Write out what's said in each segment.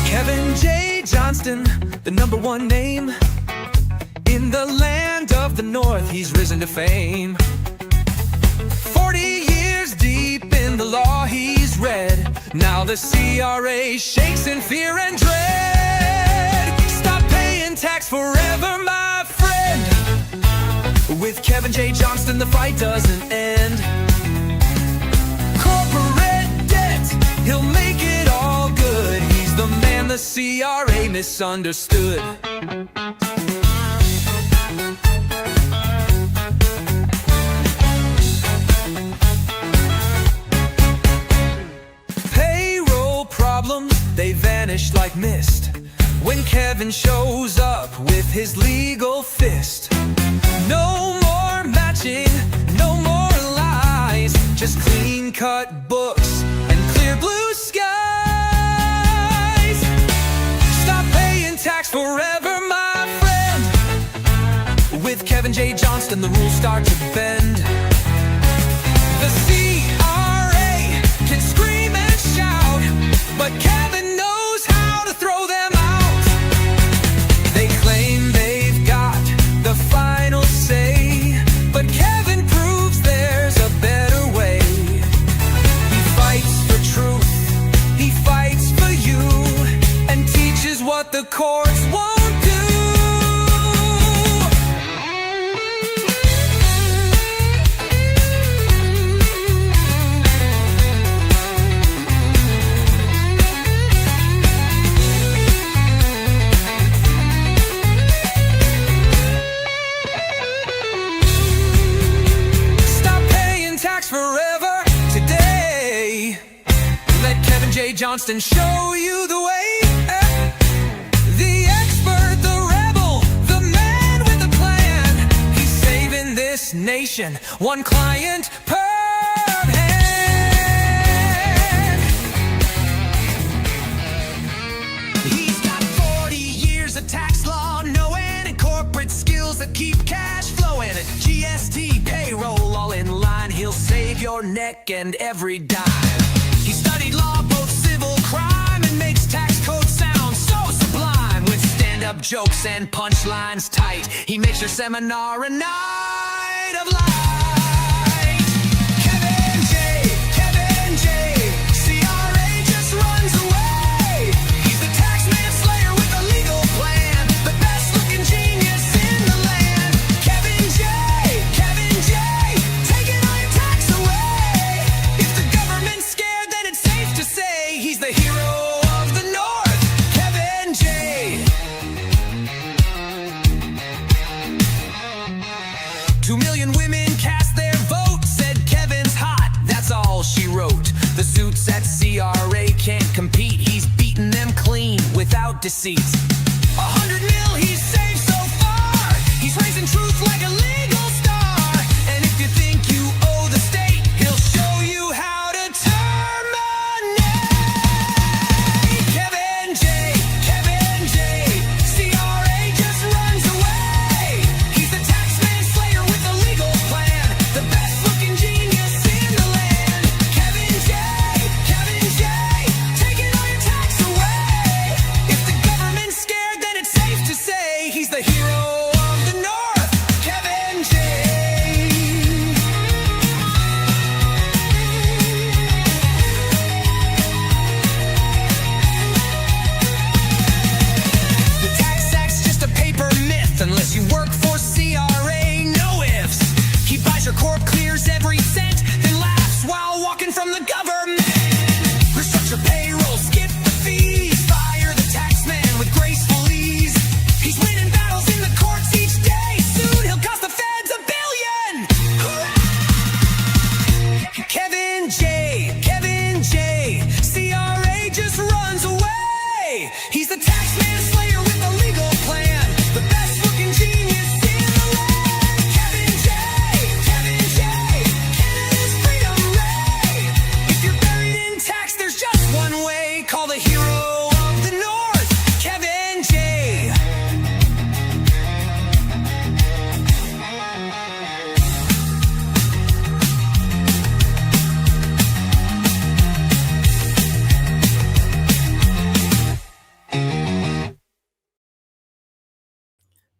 Kevin J Johnston, the #1 name in the land of the North, he's risen to fame. 40 years deep in the law he's read. Now the CRA shakes in fear and dread. Stop paying tax forever, my friend. With Kevin J Johnston, the fight doesn't end. Corporate debt, he'll make it all good. He's the man the CRA misunderstood. They vanish like mist when Kevin shows up with his legal fist. No more matching, no more lies, just clean-cut books and clear blue skies. Stop paying tax forever, my friend. With Kevin J Johnston, the rules start to bend. The CRA can scream and shout, but Kevin knows how to throw them out. They claim they've got the final say, but Kevin proves there's a better way. He fights for truth, he fights for you, and teaches what the courts won't do. Forever today. Let Kevin J Johnston show you the way. The expert, the rebel, the man with a plan. He's saving this nation, one client per hand. He's got 40 years of tax law knowing and corporate skills that keep cash flowing. GST, payroll, all in line. He'll save your neck and every dime. He studied law, both civil crime, and makes tax code sound so sublime. With stand-up jokes and punchlines tight, he makes your seminar a night of light. Kevin J, CRA just runs away. He's the tax manslayer with a legal plan, the best-looking genius in the land. Kevin J, taking all your tax away. If the government's scared, then it's safe to say he's the hero of the North, Kevin J. 2 million women cast their vote, said Kevin's hot, that's all she wrote. The suits at CRA can't compete, he's beaten them clean without deceit. 100 mil he's saved so far, he's raising truth like a legal star. And if you think you owe the state, he'll show you how to terminate. Kevin J, CRA just runs away. He's the tax manslayer with a legal plan, the best-looking genius in the land. Kevin J, taking all your tax away. If the government's scared,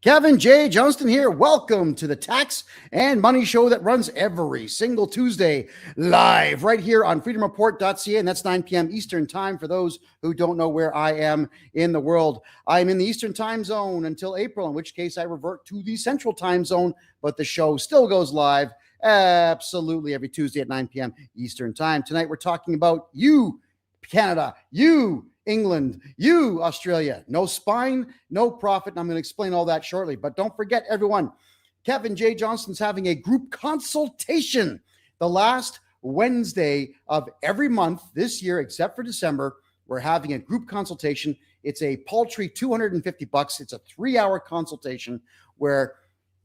Kevin J Johnston here. Welcome to the Tax and Money Show that runs every single Tuesday live right here on freedomreport.ca, and that's 9 p.m. Eastern Time for those who don't know where I am in the world. I'm in the Eastern Time Zone until April, in which case I revert to the Central Time Zone, but the show still goes live absolutely every Tuesday at 9 p.m. Eastern Time. Tonight we're talking about you, Canada, you, England, you, Australia. No spine, no profit. And I'm going to explain all that shortly. But don't forget, everyone, Kevin J Johnston's having a group consultation the last Wednesday of every month this year, except for December. We're having a group consultation. It's a paltry $250. It's a 3-hour consultation where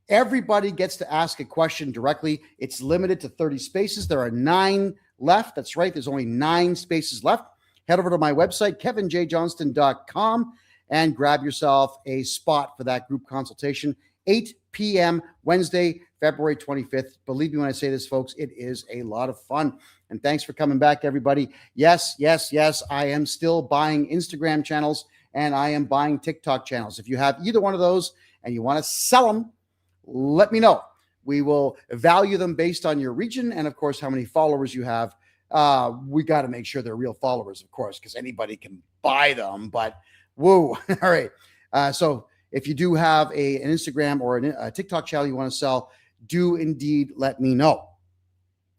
everybody gets to ask a question directly. It's limited to 30 spaces. There are 9 left. That's right. There's only 9 spaces left. Head over to my website, kevinjjohnston.com, and grab yourself a spot for that group consultation. 8 p.m. Wednesday, February 25th. Believe me when I say this, folks, it is a lot of fun. And thanks for coming back, everybody. Yes, I am still buying Instagram channels, and I am buying TikTok channels. If you have either one of those and you want to sell them, let me know. We will value them based on your region and, of course, how many followers you have. We got to make sure they're real followers, of course, because anybody can buy them. But woo, all right. So if you do have an Instagram or a TikTok channel you want to sell, do indeed let me know.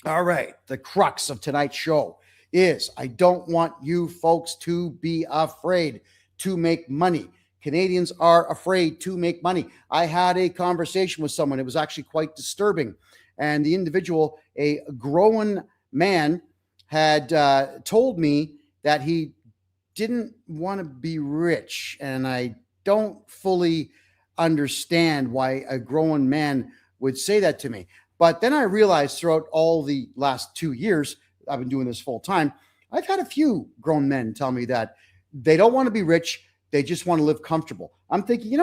All right. The crux of tonight's show is I don't want you folks to be afraid to make money. Canadians are afraid to make money. I had a conversation with someone. It was actually quite disturbing. And the individual, a grown man, had told me that he didn't want to be rich. And I don't fully understand why a grown man would say that to me. But then I realized throughout all the last 2 years, I've been doing this full time, I've had a few grown men tell me that they don't want to be rich. They just want to live comfortable. I'm thinking,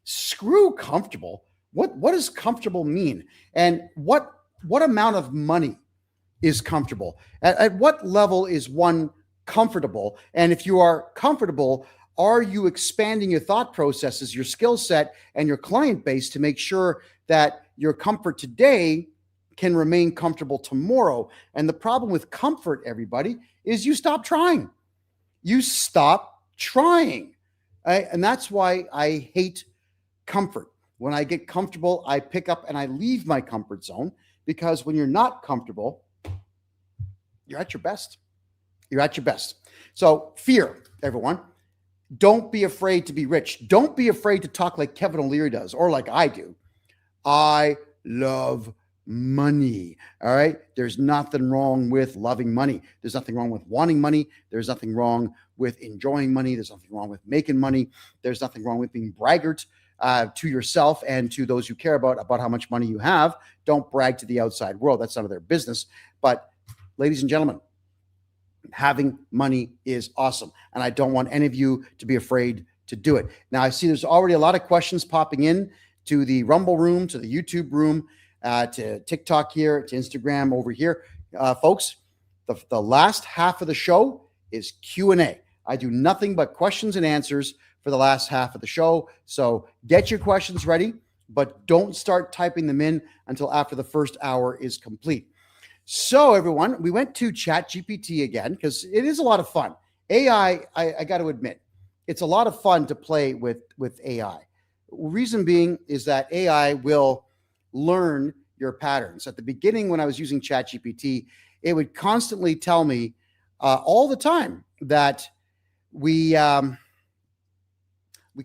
screw comfortable. What does comfortable mean? And what amount of money is comfortable? At what level is one comfortable? And if you are comfortable, are you expanding your thought processes, your skill set, and your client base to make sure that your comfort today can remain comfortable tomorrow? And the problem with comfort, everybody, is you stop trying. You stop trying. And that's why I hate comfort. When I get comfortable, I pick up and I leave my comfort zone, because when you're not comfortable, you're at your best. You're at your best. So fear, everyone. Don't be afraid to be rich. Don't be afraid to talk like Kevin O'Leary does, or like I do. I love money. All right. There's nothing wrong with loving money. There's nothing wrong with wanting money. There's nothing wrong with enjoying money. There's nothing wrong with making money. There's nothing wrong with being braggart to yourself and to those you care about how much money you have. Don't brag to the outside world. That's none of their business. But ladies and gentlemen, having money is awesome. And I don't want any of you to be afraid to do it. Now, I see there's already a lot of questions popping in to the Rumble room, to the YouTube room, to TikTok here, to Instagram over here. Folks, the last half of the show is Q&A. I do nothing but questions and answers for the last half of the show. So get your questions ready, but don't start typing them in until after the first hour is complete. So everyone, we went to ChatGPT again because it is a lot of fun. AI, I got to admit, it's a lot of fun to play with AI. Reason being is that AI will learn your patterns. At the beginning, when I was using ChatGPT, it would constantly tell me all the time that we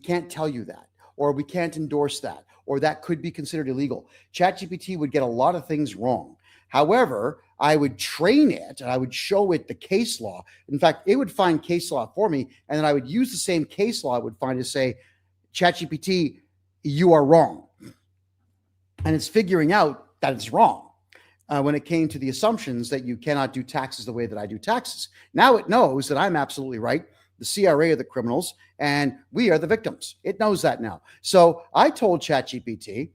can't tell you that, or we can't endorse that, or that could be considered illegal. ChatGPT would get a lot of things wrong. However, I would train it and I would show it the case law. In fact, it would find case law for me, and then I would use the same case law I would find to say, ChatGPT, you are wrong. And it's figuring out that it's wrong when it came to the assumptions that you cannot do taxes the way that I do taxes. Now it knows that I'm absolutely right. The CRA are the criminals, and we are the victims. It knows that now. So I told ChatGPT,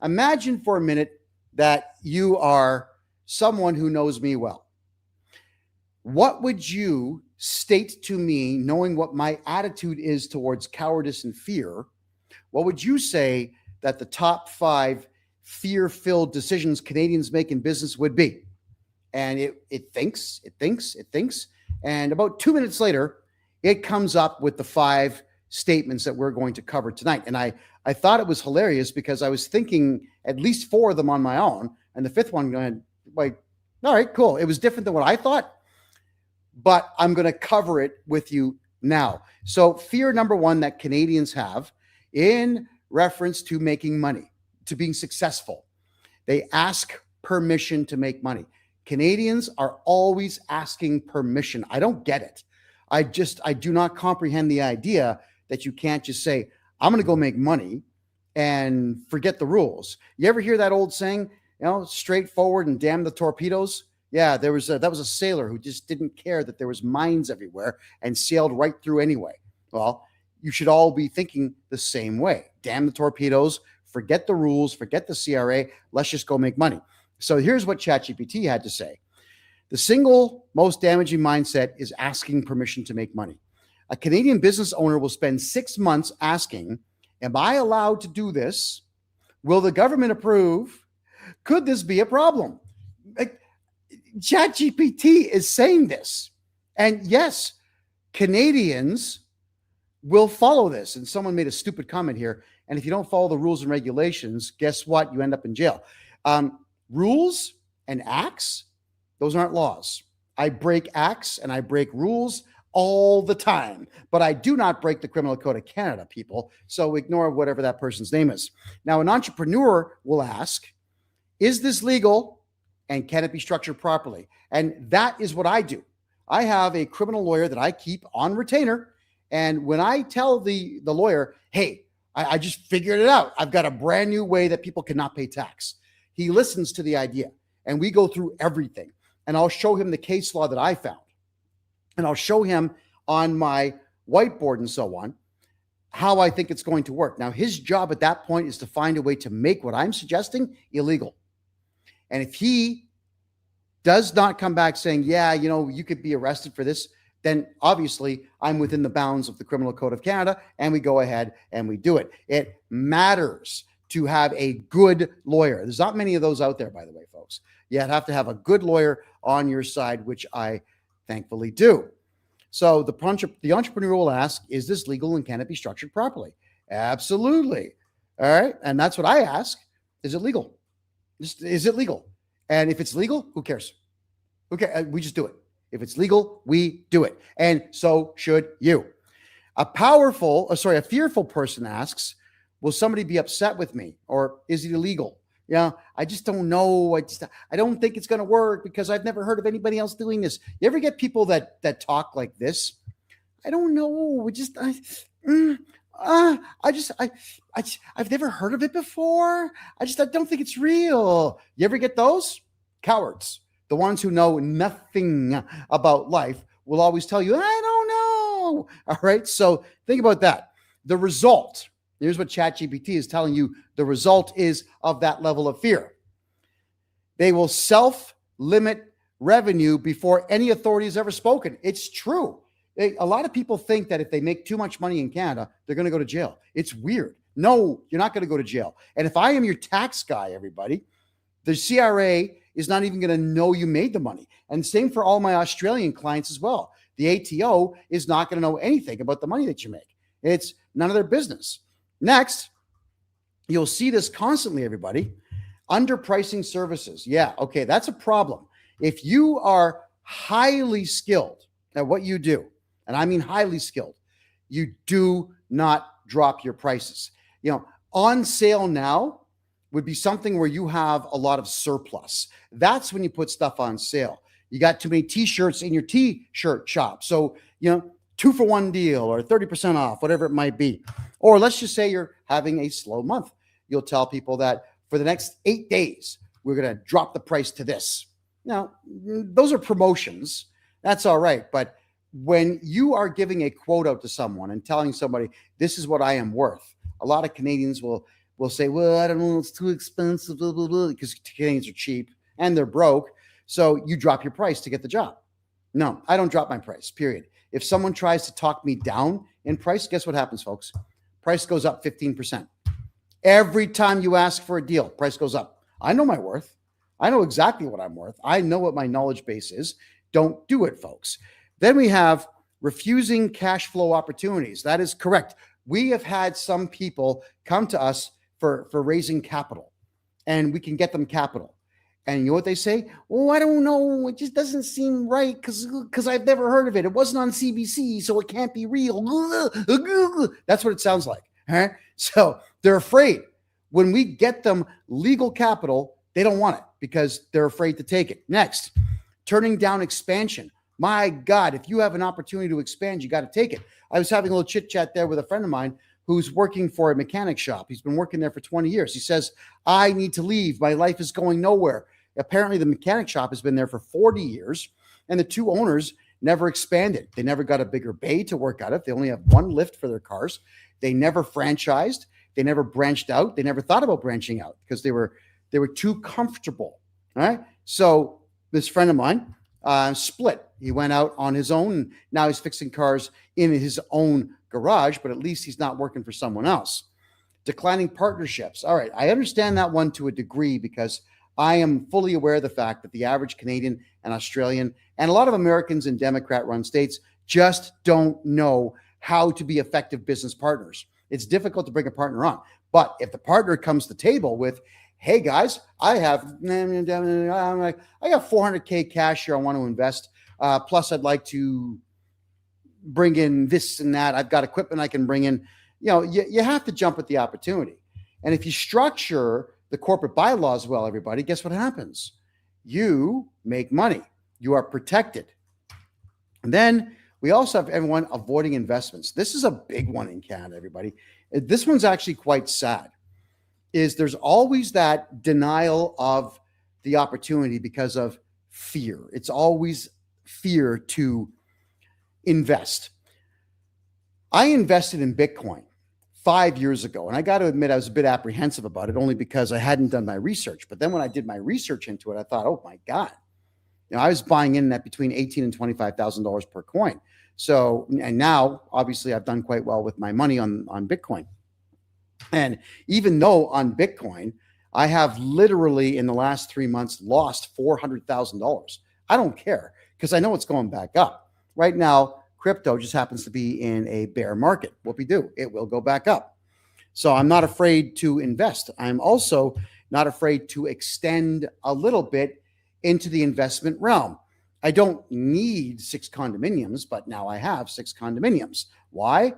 imagine for a minute that you are someone who knows me well. What would you state to me, knowing what my attitude is towards cowardice and fear, What would you say that the top 5 fear-filled decisions Canadians make in business would be? And it thinks. And about 2 minutes later, it comes up with the 5 statements that we're going to cover tonight. And I thought it was hilarious because I was thinking at least 4 of them on my own. And the 5th one going, like, all right, cool. It was different than what I thought, but I'm going to cover it with you now. So fear number 1 that Canadians have in reference to making money, to being successful. They ask permission to make money. Canadians are always asking permission. I don't get it. I do not comprehend the idea that you can't just say, I'm going to go make money and forget the rules. You ever hear that old saying, straightforward and damn the torpedoes? Yeah, that was a sailor who just didn't care that there was mines everywhere and sailed right through anyway. Well, you should all be thinking the same way. Damn the torpedoes, forget the rules, forget the CRA, let's just go make money. So here's what ChatGPT had to say. The single most damaging mindset is asking permission to make money. A Canadian business owner will spend 6 months asking, am I allowed to do this? Will the government approve? Could this be a problem? ChatGPT is saying this. And yes, Canadians will follow this. And someone made a stupid comment here. And if you don't follow the rules and regulations, guess what? You end up in jail. Rules and acts, those aren't laws. I break acts and I break rules all the time, but I do not break the Criminal Code of Canada, people. So ignore whatever that person's name is. Now, an entrepreneur will ask, is this legal and can it be structured properly? And that is what I do. I have a criminal lawyer that I keep on retainer. And when I tell the lawyer, hey, I just figured it out. I've got a brand new way that people cannot pay tax. He listens to the idea and we go through everything. And I'll show him the case law that I found. And I'll show him on my whiteboard and so on how I think it's going to work. Now, his job at that point is to find a way to make what I'm suggesting illegal. And if he does not come back saying, yeah, you could be arrested for this, then obviously I'm within the bounds of the Criminal Code of Canada and we go ahead and we do it. It matters to have a good lawyer. There's not many of those out there, by the way, folks. You have to have a good lawyer on your side, which I thankfully do. So the entrepreneur will ask, is this legal and can it be structured properly? Absolutely. All right. And that's what I ask. Is it legal? Is it legal? And if it's legal, who cares? Okay, we just do it. If it's legal, we do it. And so should you. A fearful person asks, will somebody be upset with me? Or is it illegal? I just don't know. I don't think it's going to work because I've never heard of anybody else doing this. You ever get people that talk like this? I don't know. I've never heard of it before. I don't think it's real. You ever get those? Cowards. The ones who know nothing about life will always tell you, I don't know. All right. So think about that. The result. Here's what ChatGPT is telling you. The result is of that level of fear. They will self-limit revenue before any authority has ever spoken. It's true. A lot of people think that if they make too much money in Canada, they're going to go to jail. It's weird. No, you're not going to go to jail. And if I am your tax guy, everybody, the CRA is not even going to know you made the money. And same for all my Australian clients as well. The ATO is not going to know anything about the money that you make. It's none of their business. Next, you'll see this constantly, everybody. Underpricing services. Yeah, okay, that's a problem. If you are highly skilled at what you do, and I mean highly skilled, you do not drop your prices. On sale now would be something where you have a lot of surplus. That's when you put stuff on sale. You got too many t-shirts in your t-shirt shop. So, 2-for-1 deal or 30% off, whatever it might be. Or let's just say you're having a slow month. You'll tell people that for the next 8 days, we're going to drop the price to this. Now, those are promotions. That's all right. But when you are giving a quote out to someone and telling somebody, this is what I am worth, a lot of Canadians will say, well, I don't know, it's too expensive, blah, blah, blah, because Canadians are cheap and they're broke. So you drop your price to get the job. No, I don't drop my price, period. If someone tries to talk me down in price, guess what happens, folks? price goes up 15%. Every time you ask for a deal, price goes up. I know my worth. I know exactly what I'm worth. I know what my knowledge base is. Don't do it, folks. Then we have refusing cash flow opportunities. That is correct. We have had some people come to us for raising capital, and we can get them capital. And you know what they say? Oh, I don't know. It just doesn't seem right because I've never heard of it. It wasn't on CBC, so it can't be real. That's what it sounds like. Huh? So they're afraid. When we get them legal capital, they don't want it because they're afraid to take it. Next, turning down expansion. My God, if you have an opportunity to expand, you got to take it. I was having a little chit chat there with a friend of mine who's working for a mechanic shop. He's been working there for 20 years. He says, I need to leave. My life is going nowhere. Apparently, the mechanic shop has been there for 40 years, and the two owners never expanded. They never got a bigger bay to work out of. They only have one lift for their cars. They never franchised. They never branched out. They never thought about branching out because they were too comfortable. All right. So this friend of mine split. He went out on his own. Now he's fixing cars in his own garage, but at least he's not working for someone else. Declining partnerships. All right. I understand that one to a degree because I am fully aware of the fact that the average Canadian and Australian and a lot of Americans in Democrat-run states just don't know how to be effective business partners. It's difficult to bring a partner on. But if the partner comes to the table with, hey guys, I got 400K cash here I want to invest. Plus I'd like to bring in this and that. I've got equipment I can bring in. You have to jump at the opportunity. And if you structure the corporate bylaws well, everybody, guess what happens? You make money. You are protected. And then we also have everyone avoiding investments. This is a big one in Canada, everybody. This one's actually quite sad. There's always that denial of the opportunity because of fear. It's always fear to invest. I invested in Bitcoin 5 years ago, and I got to admit I was a bit apprehensive about it only because I hadn't done my research. But then when I did my research into it, I thought, oh my God, I was buying in at between $18,000 and $25,000 per coin. So, and now obviously I've done quite well with my money on Bitcoin. And even though on Bitcoin, I have literally in the last 3 months lost $400,000. I don't care because I know it's going back up. Right now, crypto just happens to be in a bear market. Whoop-de-doo, it will go back up. So I'm not afraid to invest. I'm also not afraid to extend a little bit into the investment realm. I don't need 6 condominiums, but now I have 6 condominiums. Why?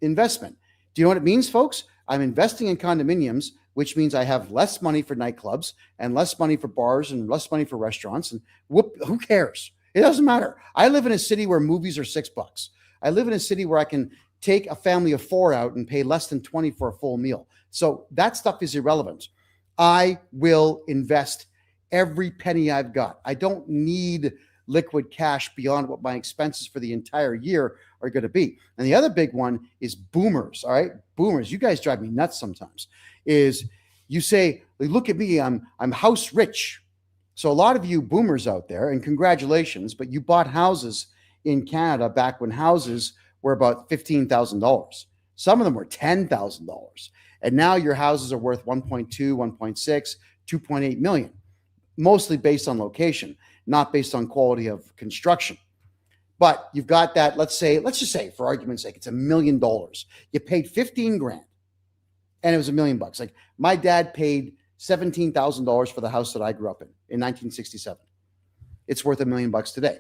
Investment. Do you know what it means, folks? I'm investing in condominiums, which means I have less money for nightclubs and less money for bars and less money for restaurants. And who cares? It doesn't matter. I live in a city where movies are $6. I live in a city where I can take a family of 4 out and pay less than 20 for a full meal. So that stuff is irrelevant. I will invest every penny I've got. I don't need liquid cash beyond what my expenses for the entire year are going to be. And the other big one is boomers. All right. Boomers. You guys drive me nuts sometimes. Is you say, look at me, I'm house rich. So a lot of you boomers out there, and congratulations, but you bought houses in Canada back when houses were about $15,000. Some of them were $10,000. And now your houses are worth 1.2, 1.6, 2.8 million, mostly based on location, not based on quality of construction. But you've got that, let's just say for argument's sake, it's $1 million. You paid 15 grand and it was $1 million. Like my dad paid $17,000 for the house that I grew up in 1967. It's worth $1 million today.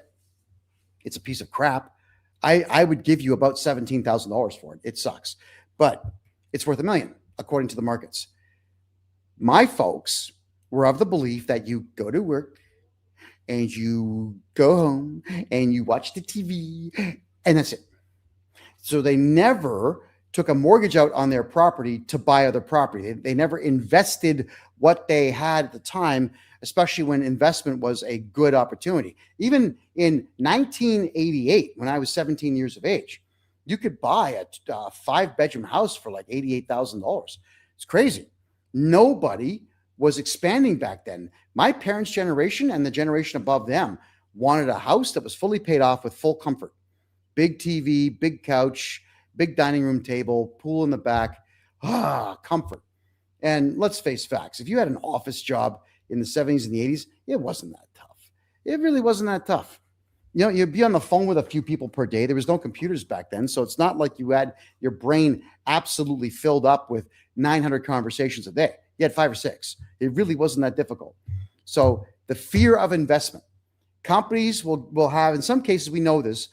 It's a piece of crap. I would give you about $17,000 for it. It sucks, but it's worth $1 million according to the markets. My folks were of the belief that you go to work and you go home and you watch the TV and that's it. So they never took a mortgage out on their property to buy other property. They never invested what they had at the time, especially when investment was a good opportunity. Even in 1988, when I was 17 years of age, you could buy a 5-bedroom house for like $88,000. It's crazy. Nobody was expanding back then. My parents' generation and the generation above them wanted a house that was fully paid off with full comfort. Big TV, big couch, big dining room table, pool in the back, comfort. And let's face facts. If you had an office job in the 70s and the 80s, it wasn't that tough. It really wasn't that tough. You know, you'd be on the phone with a few people per day. There was no computers back then. So it's not like you had your brain absolutely filled up with 900 conversations a day. You had 5 or 6. It really wasn't that difficult. So the fear of investment. Companies will have, in some cases, we know this.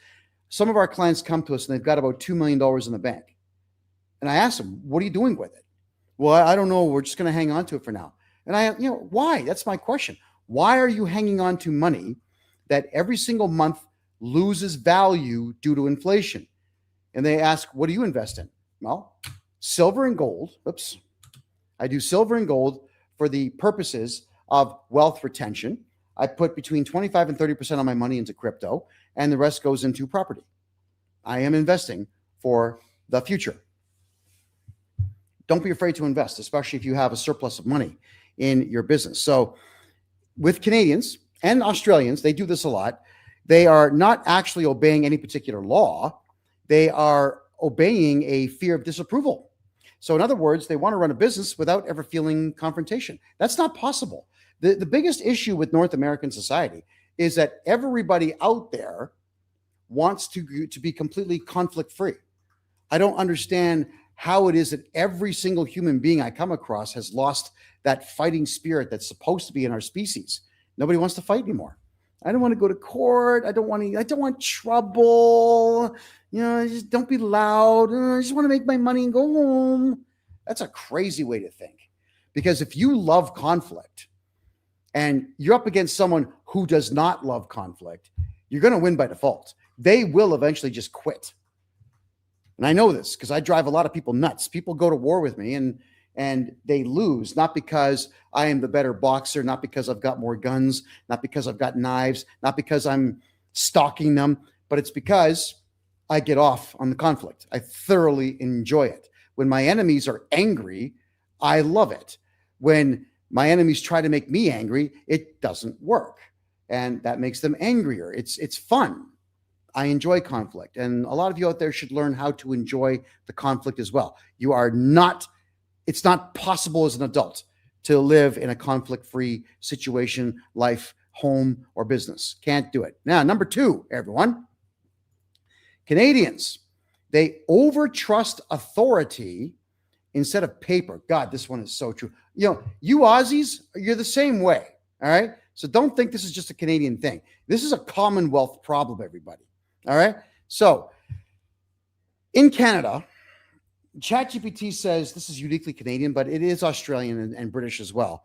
Some of our clients come to us and they've got about $2 million in the bank. And I ask them, what are you doing with it? Well, I don't know. We're just going to hang on to it for now. And why? That's my question. Why are you hanging on to money that every single month loses value due to inflation? And they ask, what do you invest in? Well, silver and gold. Oops. I do silver and gold for the purposes of wealth retention. I put between 25 and 30% of my money into crypto, and the rest goes into property. I am investing for the future. Don't be afraid to invest, especially if you have a surplus of money in your business. So with Canadians and Australians, they do this a lot. They are not actually obeying any particular law. They are obeying a fear of disapproval. So in other words, they want to run a business without ever feeling confrontation. That's not possible. The biggest issue with North American society is that everybody out there wants to be completely conflict-free. I don't understand how it is that every single human being I come across has lost that fighting spirit that's supposed to be in our species. Nobody wants to fight anymore. I don't want to go to court. I don't want trouble. Just don't be loud. I just want to make my money and go home. That's a crazy way to think. Because if you love conflict and you're up against someone who does not love conflict, you're going to win by default. They will eventually just quit. And I know this because I drive a lot of people nuts. People go to war with me and they lose, not because I am the better boxer, not because I've got more guns, not because I've got knives, not because I'm stalking them, but it's because I get off on the conflict. I thoroughly enjoy it. When my enemies are angry, I love it. When my enemies try to make me angry, it doesn't work. And that makes them angrier. It's fun. I enjoy conflict. And a lot of you out there should learn how to enjoy the conflict as well. It's not possible as an adult to live in a conflict-free situation, life, home, or business. Can't do it. Now, number 2, everyone. Canadians, they overtrust authority instead of paper. God, this one is so true. You Aussies, you're the same way. All right. So don't think this is just a Canadian thing. This is a Commonwealth problem, everybody. All right. So in Canada, ChatGPT says this is uniquely Canadian, but it is Australian and British as well.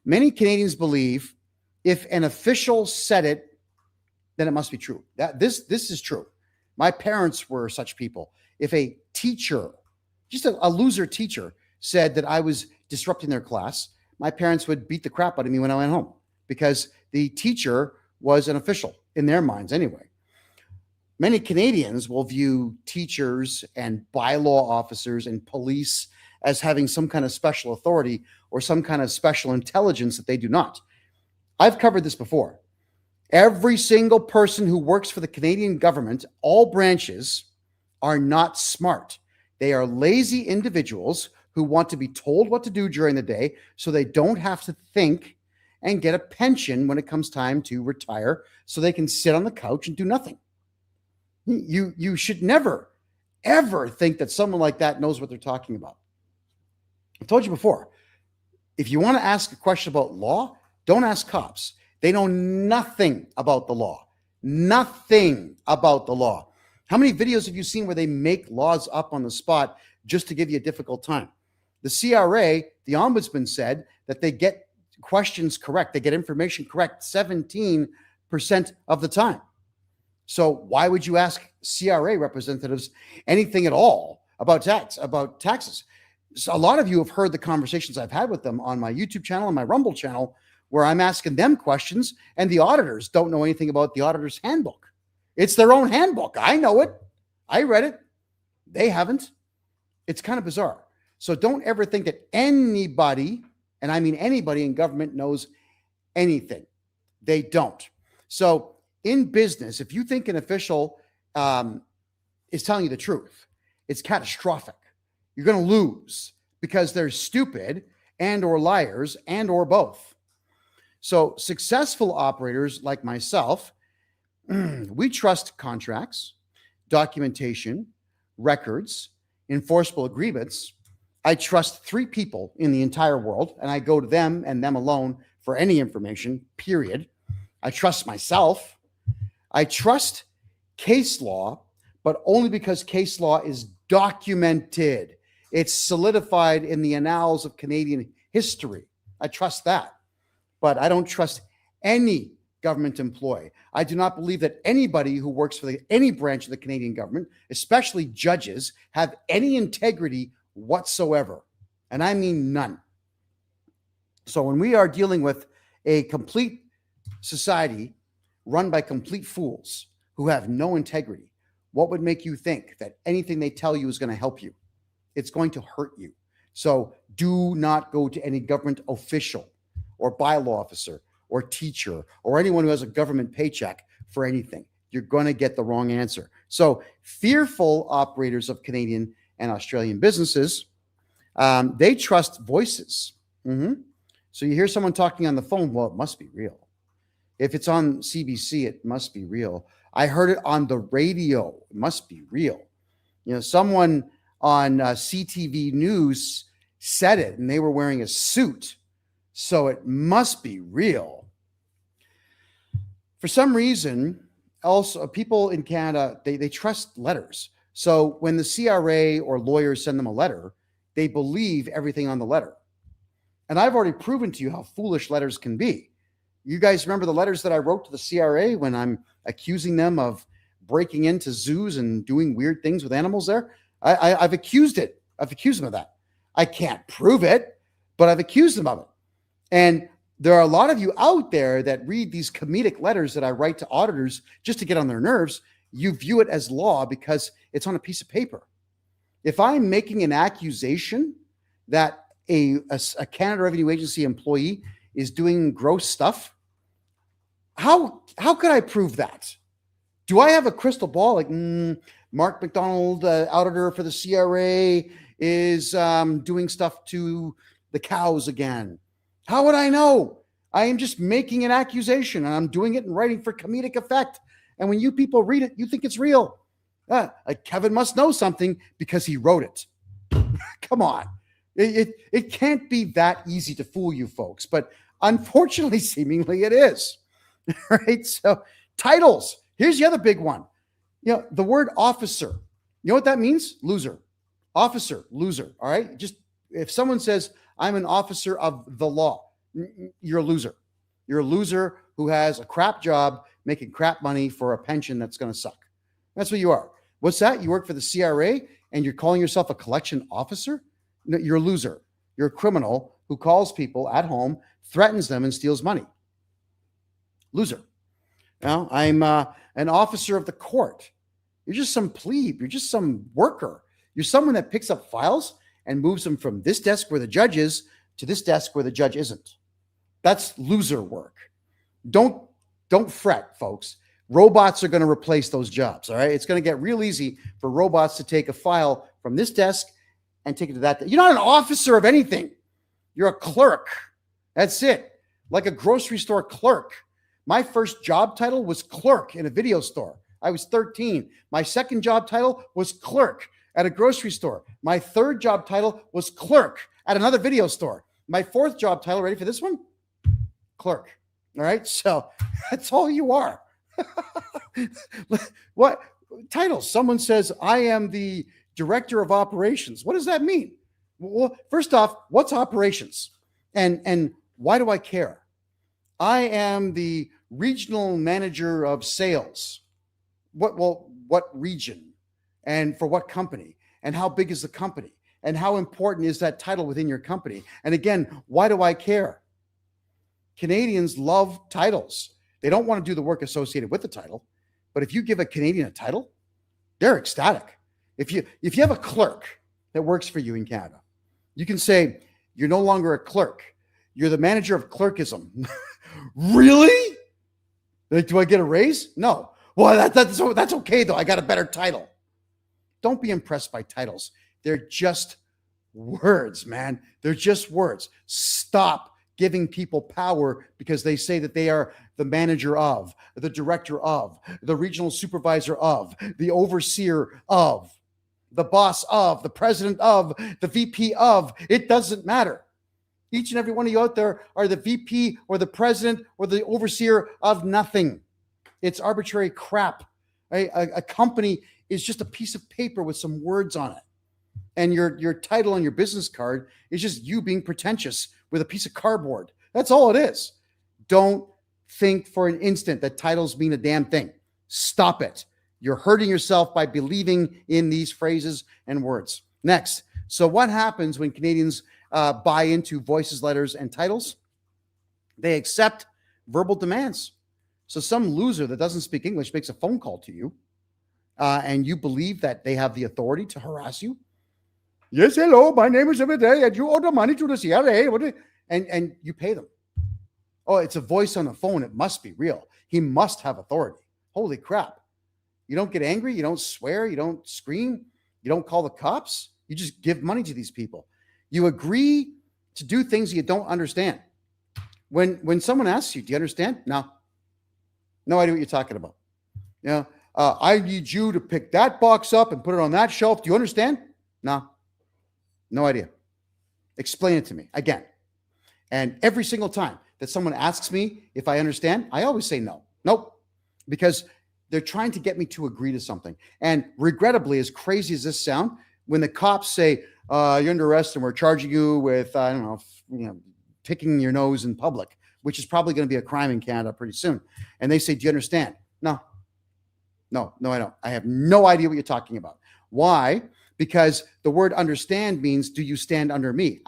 Many Canadians believe if an official said it, then it must be true. This is true. My parents were such people. If a teacher, just a loser teacher, said that I was disrupting their class, my parents would beat the crap out of me when I went home because the teacher was an official in their minds anyway. Many Canadians will view teachers and bylaw officers and police as having some kind of special authority or some kind of special intelligence that they do not. I've covered this before. Every single person who works for the Canadian government, all branches, are not smart. They are lazy individuals who want to be told what to do during the day so they don't have to think and get a pension when it comes time to retire so they can sit on the couch and do nothing. You should never, ever think that someone like that knows what they're talking about. I've told you before, if you want to ask a question about law, don't ask cops. They know nothing about the law. Nothing about the law. How many videos have you seen where they make laws up on the spot just to give you a difficult time? The CRA, the ombudsman, said that they get questions correct. They get information correct 17% of the time. So why would you ask CRA representatives anything at all about taxes? So a lot of you have heard the conversations I've had with them on my YouTube channel and my Rumble channel, where I'm asking them questions, and the auditors don't know anything about the auditor's handbook. It's their own handbook. I know it. I read it. They haven't. It's kind of bizarre. So don't ever think that anybody, and I mean anybody in government, knows anything. They don't. So in business, if you think an official is telling you the truth, it's catastrophic. You're going to lose because they're stupid and or liars and or both. So successful operators like myself, we trust contracts, documentation, records, enforceable agreements. I trust 3 people in the entire world, and I go to them and them alone for any information, period. I trust myself. I trust case law, but only because case law is documented. It's solidified in the annals of Canadian history. I trust that. But I don't trust any government employee. I do not believe that anybody who works for any branch of the Canadian government, especially judges, have any integrity whatsoever. And I mean none. So when we are dealing with a complete society run by complete fools who have no integrity, what would make you think that anything they tell you is going to help you? It's going to hurt you. So do not go to any government official or bylaw officer or teacher or anyone who has a government paycheck for anything. You're going to get the wrong answer. So fearful operators of Canadian and Australian businesses, they trust voices. So you hear someone talking on the phone, well, it must be real. If it's on CBC, it must be real. I heard it on the radio. It must be real. You know, someone on CTV News said it, and they were wearing a suit. So it must be real. For some reason, also, people in Canada, they trust letters. So when the CRA or lawyers send them a letter, they believe everything on the letter. And I've already proven to you how foolish letters can be. You guys remember the letters that I wrote to the CRA when I'm accusing them of breaking into zoos and doing weird things with animals there? I've accused them of that. I can't prove it, but I've accused them of it. And there are a lot of you out there that read these comedic letters that I write to auditors just to get on their nerves. You view it as law because it's on a piece of paper. If I'm making an accusation that a Canada Revenue Agency employee is doing gross stuff, how could I prove that? Do I have a crystal ball like Mark McDonald, auditor for the CRA, is doing stuff to the cows again? How would I know? I am just making an accusation and I'm doing it in writing for comedic effect. And when you people read it, you think it's real. Kevin must know something because he wrote it. Come on. It can't be that easy to fool you folks, but unfortunately, seemingly it is. Right? So titles. Here's the other big one. You know, the word officer. You know what that means? Loser. Officer, loser. All right. Just if someone says, I'm an officer of the law, you're a loser. You're a loser who has a crap job making crap money for a pension that's going to suck. That's what you are. What's that? You work for the CRA and you're calling yourself a collection officer? No, you're a loser. You're a criminal who calls people at home, threatens them, and steals money. Loser. Now, I'm an officer of the court. You're just some plebe. You're just some worker. You're someone that picks up files and moves them from this desk where the judge is to this desk where the judge isn't. That's loser work. Don't fret, folks. Robots are going to replace those jobs, all right? It's going to get real easy for robots to take a file from this desk and take it to that. You're not an officer of anything. You're a clerk. That's it. Like a grocery store clerk. My first job title was clerk in a video store. I was 13. My second job title was clerk at a grocery store. My third job title was clerk at another video store. My fourth job title, ready for this one? Clerk. All right. So that's all you are. What titles? Someone says, I am the director of operations. What does that mean? Well, first off, what's operations? And why do I care? I am the regional manager of sales. What region? And for what company? And how big is the company? And how important is that title within your company? And again, why do I care? Canadians love titles. They don't want to do the work associated with the title. But if you give a Canadian a title, they're ecstatic. If you have a clerk that works for you in Canada, you can say, you're no longer a clerk. You're the manager of clerkism. Really? Like, do I get a raise? No. Well, that's okay, though. I got a better title. Don't be impressed by titles. They're just words, man. They're just words. Stop giving people power because they say that they are the manager of, the director of, the regional supervisor of, the overseer of, the boss of, the president of, the VP of. It doesn't matter. Each and every one of you out there are the VP or the president or the overseer of nothing. It's arbitrary crap. A company is just a piece of paper with some words on it. And your title on your business card is just you being pretentious with a piece of cardboard. That's all it is. Don't think for an instant that titles mean a damn thing. Stop it. You're hurting yourself by believing in these phrases and words. Next. So what happens when Canadians buy into voices, letters, and titles? They accept verbal demands. So some loser that doesn't speak English makes a phone call to you, and you believe that they have the authority to harass you. Yes, hello, my name is Everyday, and you owe the money to the CRA. And you pay them. Oh, it's a voice on the phone. It must be real. He must have authority. Holy crap. You don't get angry. You don't swear. You don't scream. You don't call the cops. You just give money to these people. You agree to do things you don't understand. When someone asks you, do you understand? No. No idea what you're talking about. You know, I need you to pick that box up and put it on that shelf. Do you understand? No. No idea. Explain it to me again. And every single time that someone asks me if I understand, I always say no. Nope. Because they're trying to get me to agree to something. And regrettably, as crazy as this sounds, when the cops say, you're under arrest and we're charging you with, I don't know, picking your nose in public, which is probably going to be a crime in Canada pretty soon. And they say, do you understand? No, I don't. I have no idea what you're talking about. Why? Because the word understand means, do you stand under me?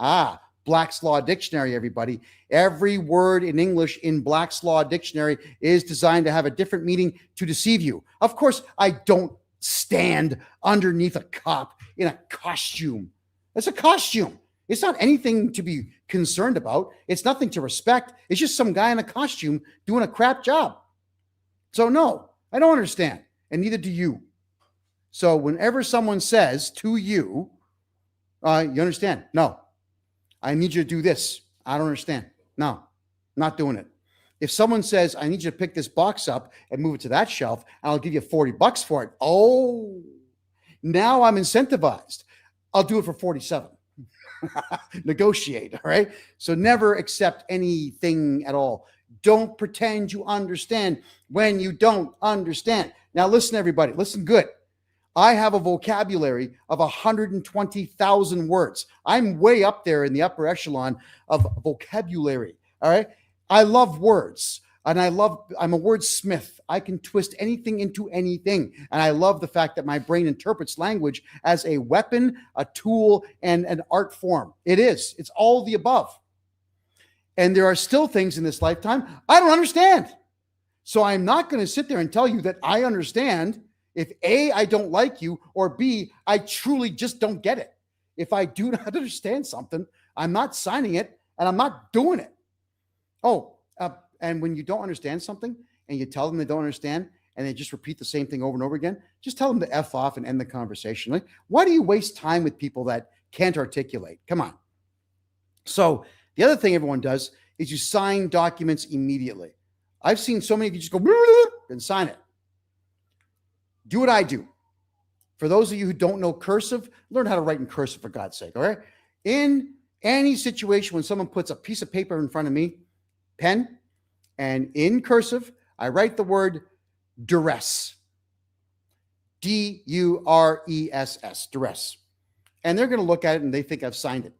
Black's Law Dictionary, everybody. Every word in English in Black's Law Dictionary is designed to have a different meaning to deceive you. Of course, I don't stand underneath a cop in a costume. It's a costume. It's not anything to be concerned about. It's nothing to respect. It's just some guy in a costume doing a crap job. So no, I don't understand. And neither do you. So whenever someone says to you, you understand? No. I need you to do this. I don't understand. No, not doing it. If someone says, I need you to pick this box up and move it to that shelf, and I'll give you $40 for it. Oh, now I'm incentivized. I'll do it for 47. Negotiate, all right? So never accept anything at all. Don't pretend you understand when you don't understand. Now listen, everybody, listen good. I have a vocabulary of 120,000 words. I'm way up there in the upper echelon of vocabulary. All right. I love words and I'm a wordsmith. I can twist anything into anything. And I love the fact that my brain interprets language as a weapon, a tool, and an art form. It's all the above. And there are still things in this lifetime I don't understand. So I'm not going to sit there and tell you that I understand if A, I don't like you, or B, I truly just don't get it. If I do not understand something, I'm not signing it and I'm not doing it. And when you don't understand something and you tell them they don't understand and they just repeat the same thing over and over again, just tell them to F off and end the conversation. Like, why do you waste time with people that can't articulate? Come on. So the other thing everyone does is you sign documents immediately. I've seen so many of you just go and sign it. Do what I do. For those of you who don't know cursive, learn how to write in cursive, for God's sake, all right? In any situation when someone puts a piece of paper in front of me, pen, and in cursive, I write the word duress. D-U-R-E-S-S, duress. And they're going to look at it and they think I've signed it.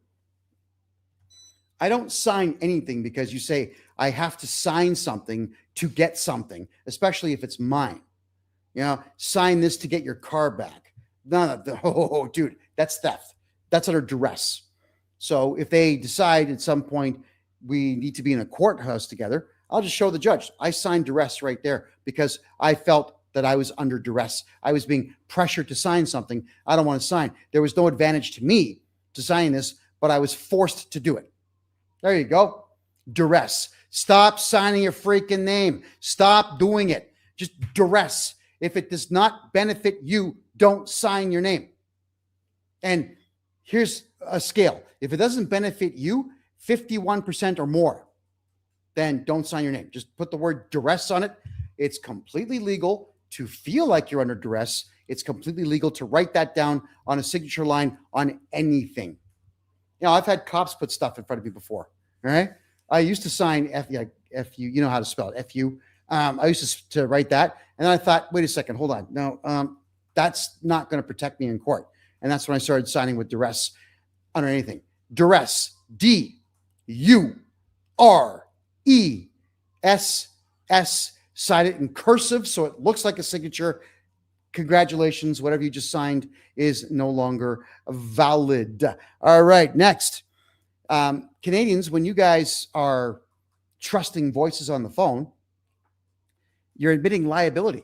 I don't sign anything because you say I have to sign something to get something, especially if it's mine. Sign this to get your car back. No, dude, that's theft. That's under duress. So if they decide at some point we need to be in a courthouse together, I'll just show the judge. I signed duress right there because I felt that I was under duress. I was being pressured to sign something I don't want to sign. There was no advantage to me to sign this, but I was forced to do it. There you go. Duress. Stop signing your freaking name. Stop doing it. Just duress. If it does not benefit you, don't sign your name. And here's a scale. If it doesn't benefit you, 51% or more, then don't sign your name. Just put the word duress on it. It's completely legal to feel like you're under duress. It's completely legal to write that down on a signature line on anything. You know, I've had cops put stuff in front of me before. All right. I used to sign FU, you know how to spell it, FU. I used to write that. And then I thought, wait a second, hold on. No, that's not going to protect me in court. And that's when I started signing with duress under anything. Duress, D-U-R-E-S-S, sign it in cursive so it looks like a signature. Congratulations, whatever you just signed is no longer valid. All right, next. Canadians, when you guys are trusting voices on the phone, you're admitting liability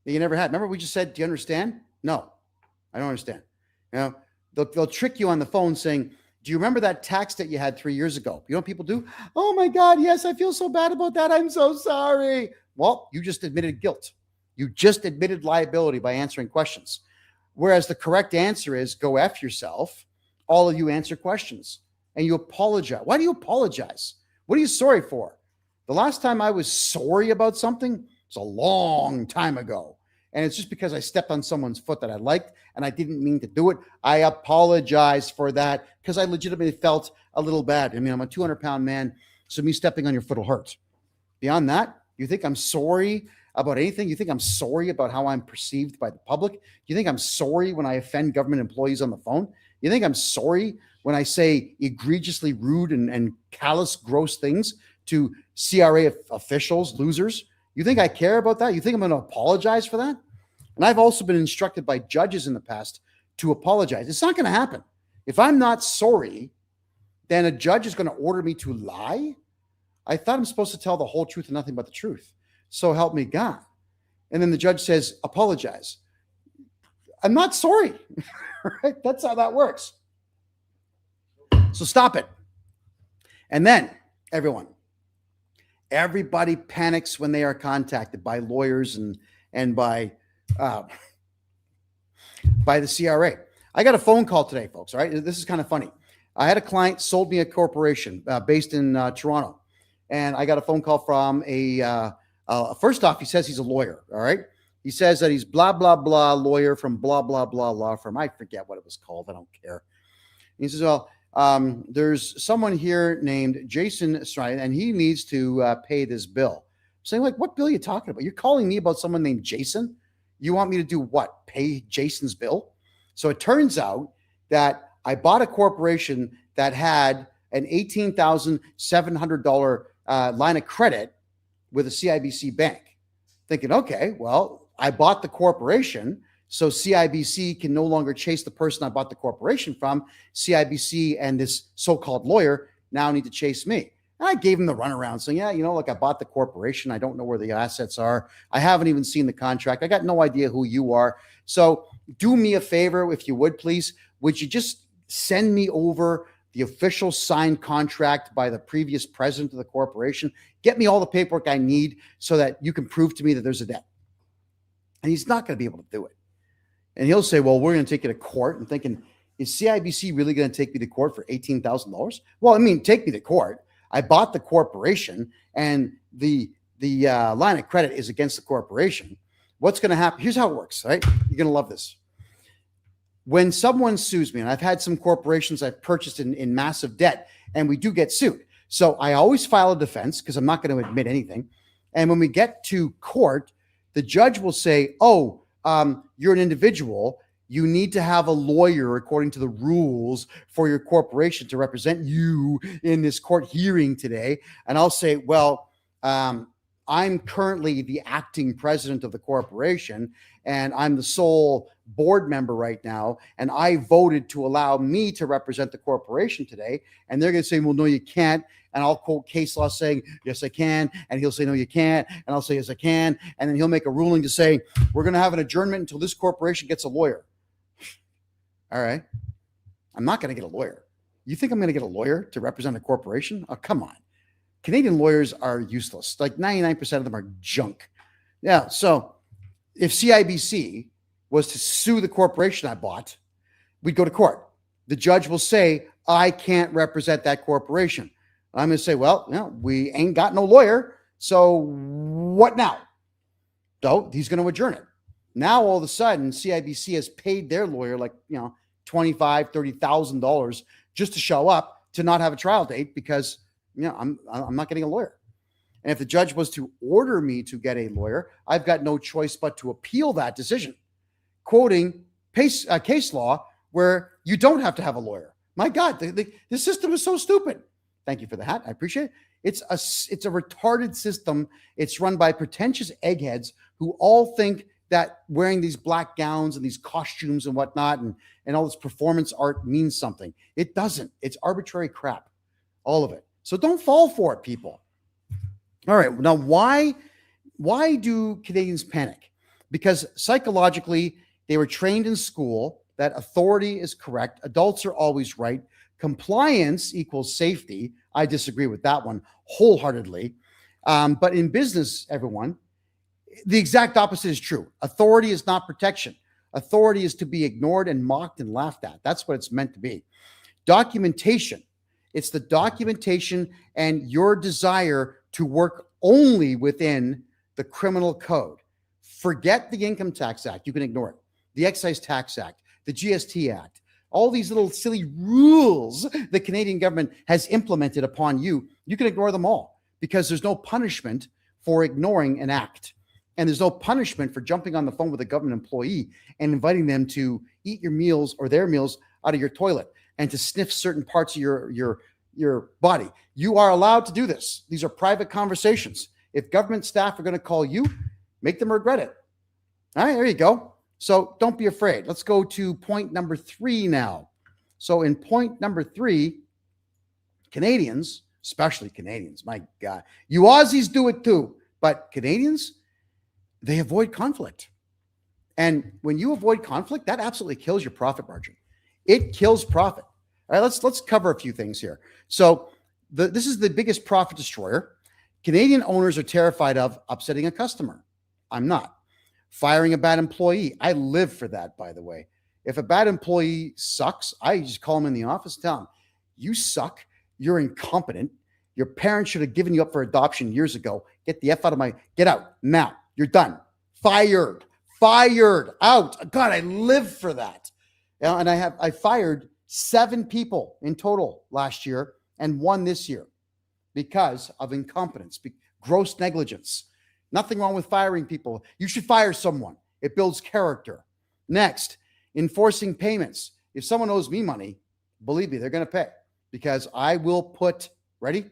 that you never had. Remember we just said, do you understand? No, I don't understand. You know, they'll trick you on the phone saying, do you remember that tax that you had 3 years ago? You know what people do? Oh my God, yes, I feel so bad about that. I'm so sorry. Well, you just admitted guilt. You just admitted liability by answering questions. Whereas the correct answer is go F yourself. All of you answer questions and you apologize. Why do you apologize? What are you sorry for? The last time I was sorry about something was a long time ago. And it's just because I stepped on someone's foot that I liked and I didn't mean to do it. I apologize for that because I legitimately felt a little bad. I mean, I'm a 200-pound man, so me stepping on your foot will hurt. Beyond that, you think I'm sorry about anything? You think I'm sorry about how I'm perceived by the public? You think I'm sorry when I offend government employees on the phone? You think I'm sorry when I say egregiously rude and callous, gross things to CRA officials, losers? You think I care about that? You think I'm going to apologize for that? And I've also been instructed by judges in the past to apologize. It's not going to happen. If I'm not sorry, then a judge is going to order me to lie. I thought I'm supposed to tell the whole truth and nothing but the truth. So help me God. And then the judge says, apologize. I'm not sorry. Right? That's how that works. So stop it. And then everybody panics when they are contacted by lawyers and by the CRA. I got a phone call today, folks. All right. This is kind of funny. I had a client sold me a corporation based in Toronto. And I got a phone call from first off, he says he's a lawyer. All right. He says that he's blah, blah, blah lawyer from blah, blah, blah law firm. I forget what it was called. I don't care. He says, well, there's someone here named Jason, and he needs to pay this bill. I'm saying, like, what bill are you talking about? You're calling me about someone named Jason? You want me to do what? Pay Jason's bill? So it turns out that I bought a corporation that had an $18,700 line of credit with a CIBC bank. Thinking, okay, well, I bought the corporation, so CIBC can no longer chase the person I bought the corporation from. CIBC and this so-called lawyer now need to chase me. And I gave him the runaround saying, yeah, look, I bought the corporation. I don't know where the assets are. I haven't even seen the contract. I got no idea who you are. So do me a favor, if you would, please. Would you just send me over the official signed contract by the previous president of the corporation? Get me all the paperwork I need so that you can prove to me that there's a debt. And he's not going to be able to do it. And he'll say, well, we're going to take you to court. And thinking, is CIBC really going to take me to court for $18,000? Well, I mean, take me to court. I bought the corporation and the line of credit is against the corporation. What's going to happen? Here's how it works, right? You're going to love this. When someone sues me, and I've had some corporations I've purchased in massive debt, and we do get sued. So I always file a defense because I'm not going to admit anything. And when we get to court, the judge will say, oh, you're an individual. You need to have a lawyer according to the rules for your corporation to represent you in this court hearing today. And I'll say, well, I'm currently the acting president of the corporation, and I'm the sole board member right now, and I voted to allow me to represent the corporation today. And they're going to say, well, no, you can't. And I'll quote case law saying, yes, I can. And he'll say, no, you can't. And I'll say, yes, I can. And then he'll make a ruling to say, we're going to have an adjournment until this corporation gets a lawyer. All right. I'm not going to get a lawyer. You think I'm going to get a lawyer to represent a corporation? Oh, come on. Canadian lawyers are useless. Like 99% of them are junk. Yeah. So if CIBC was to sue the corporation I bought, we'd go to court. The judge will say, I can't represent that corporation. I'm going to say, well, we ain't got no lawyer. So what now? So he's going to adjourn it. Now, all of a sudden, CIBC has paid their lawyer like, $25,000, $30,000 just to show up to not have a trial date because, I'm not getting a lawyer. And if the judge was to order me to get a lawyer, I've got no choice but to appeal that decision, quoting case law where you don't have to have a lawyer. My God, the system is so stupid. Thank you for the hat. I appreciate it. It's a retarded system. It's run by pretentious eggheads who all think that wearing these black gowns and these costumes and whatnot and all this performance art means something. It doesn't. It's arbitrary crap, all of it. So don't fall for it, people. All right. Now, why do Canadians panic? Because psychologically, they were trained in school that authority is correct. Adults are always right. Compliance equals safety. I disagree with that one wholeheartedly. But in business, everyone, the exact opposite is true. Authority is not protection. Authority is to be ignored and mocked and laughed at. That's what it's meant to be. Documentation. It's the documentation and your desire to work only within the criminal code. Forget the Income Tax Act. You can ignore it. The Excise Tax Act, the GST Act, all these little silly rules the Canadian government has implemented upon you, you can ignore them all because there's no punishment for ignoring an act. And there's no punishment for jumping on the phone with a government employee and inviting them to eat your meals or their meals out of your toilet and to sniff certain parts of your body. You are allowed to do this. These are private conversations. If government staff are going to call you, make them regret it. All right, there you go. So don't be afraid. Let's go to point number 3 now. So in point number 3, Canadians, especially Canadians, my God, you Aussies do it too, but Canadians, they avoid conflict. And when you avoid conflict, that absolutely kills your profit margin. It kills profit. All right, let's cover a few things here. So this is the biggest profit destroyer. Canadian owners are terrified of upsetting a customer. I'm not. Firing a bad employee. I live for that, by the way. If a bad employee sucks, I just call him in the office, tell him, you suck, you're incompetent, your parents should have given you up for adoption years ago. Get the F out of get out now. You're done. Fired, out. God, I live for that. And I fired 7 people in total last year and 1 this year because of incompetence, gross negligence. Nothing wrong with firing people. You should fire someone. It builds character. Next, enforcing payments. If someone owes me money, believe me, they're going to pay because I will put, ready?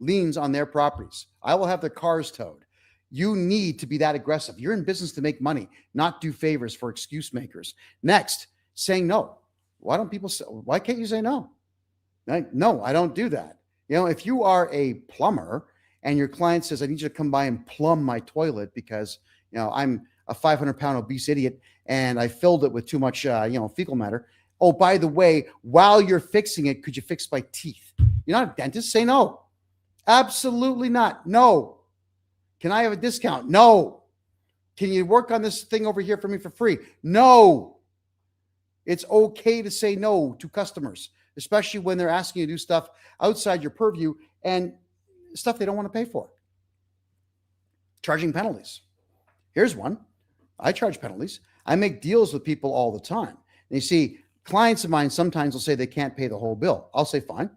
Liens on their properties. I will have their cars towed. You need to be that aggressive. You're in business to make money, not do favors for excuse makers. Next, saying no. Why can't you say no? No, I don't do that. If you are a plumber and your client says, I need you to come by and plumb my toilet because, I'm a 500-pound obese idiot and I filled it with too much, fecal matter. Oh, by the way, while you're fixing it, could you fix my teeth? You're not a dentist. Say no. Absolutely not. No. Can I have a discount? No. Can you work on this thing over here for me for free? No. It's okay to say no to customers, especially when they're asking you to do stuff outside your purview and stuff they don't want to pay for. Charging penalties. Here's one. I charge penalties. I make deals with people all the time. And you see, clients of mine sometimes will say they can't pay the whole bill. I'll say, fine.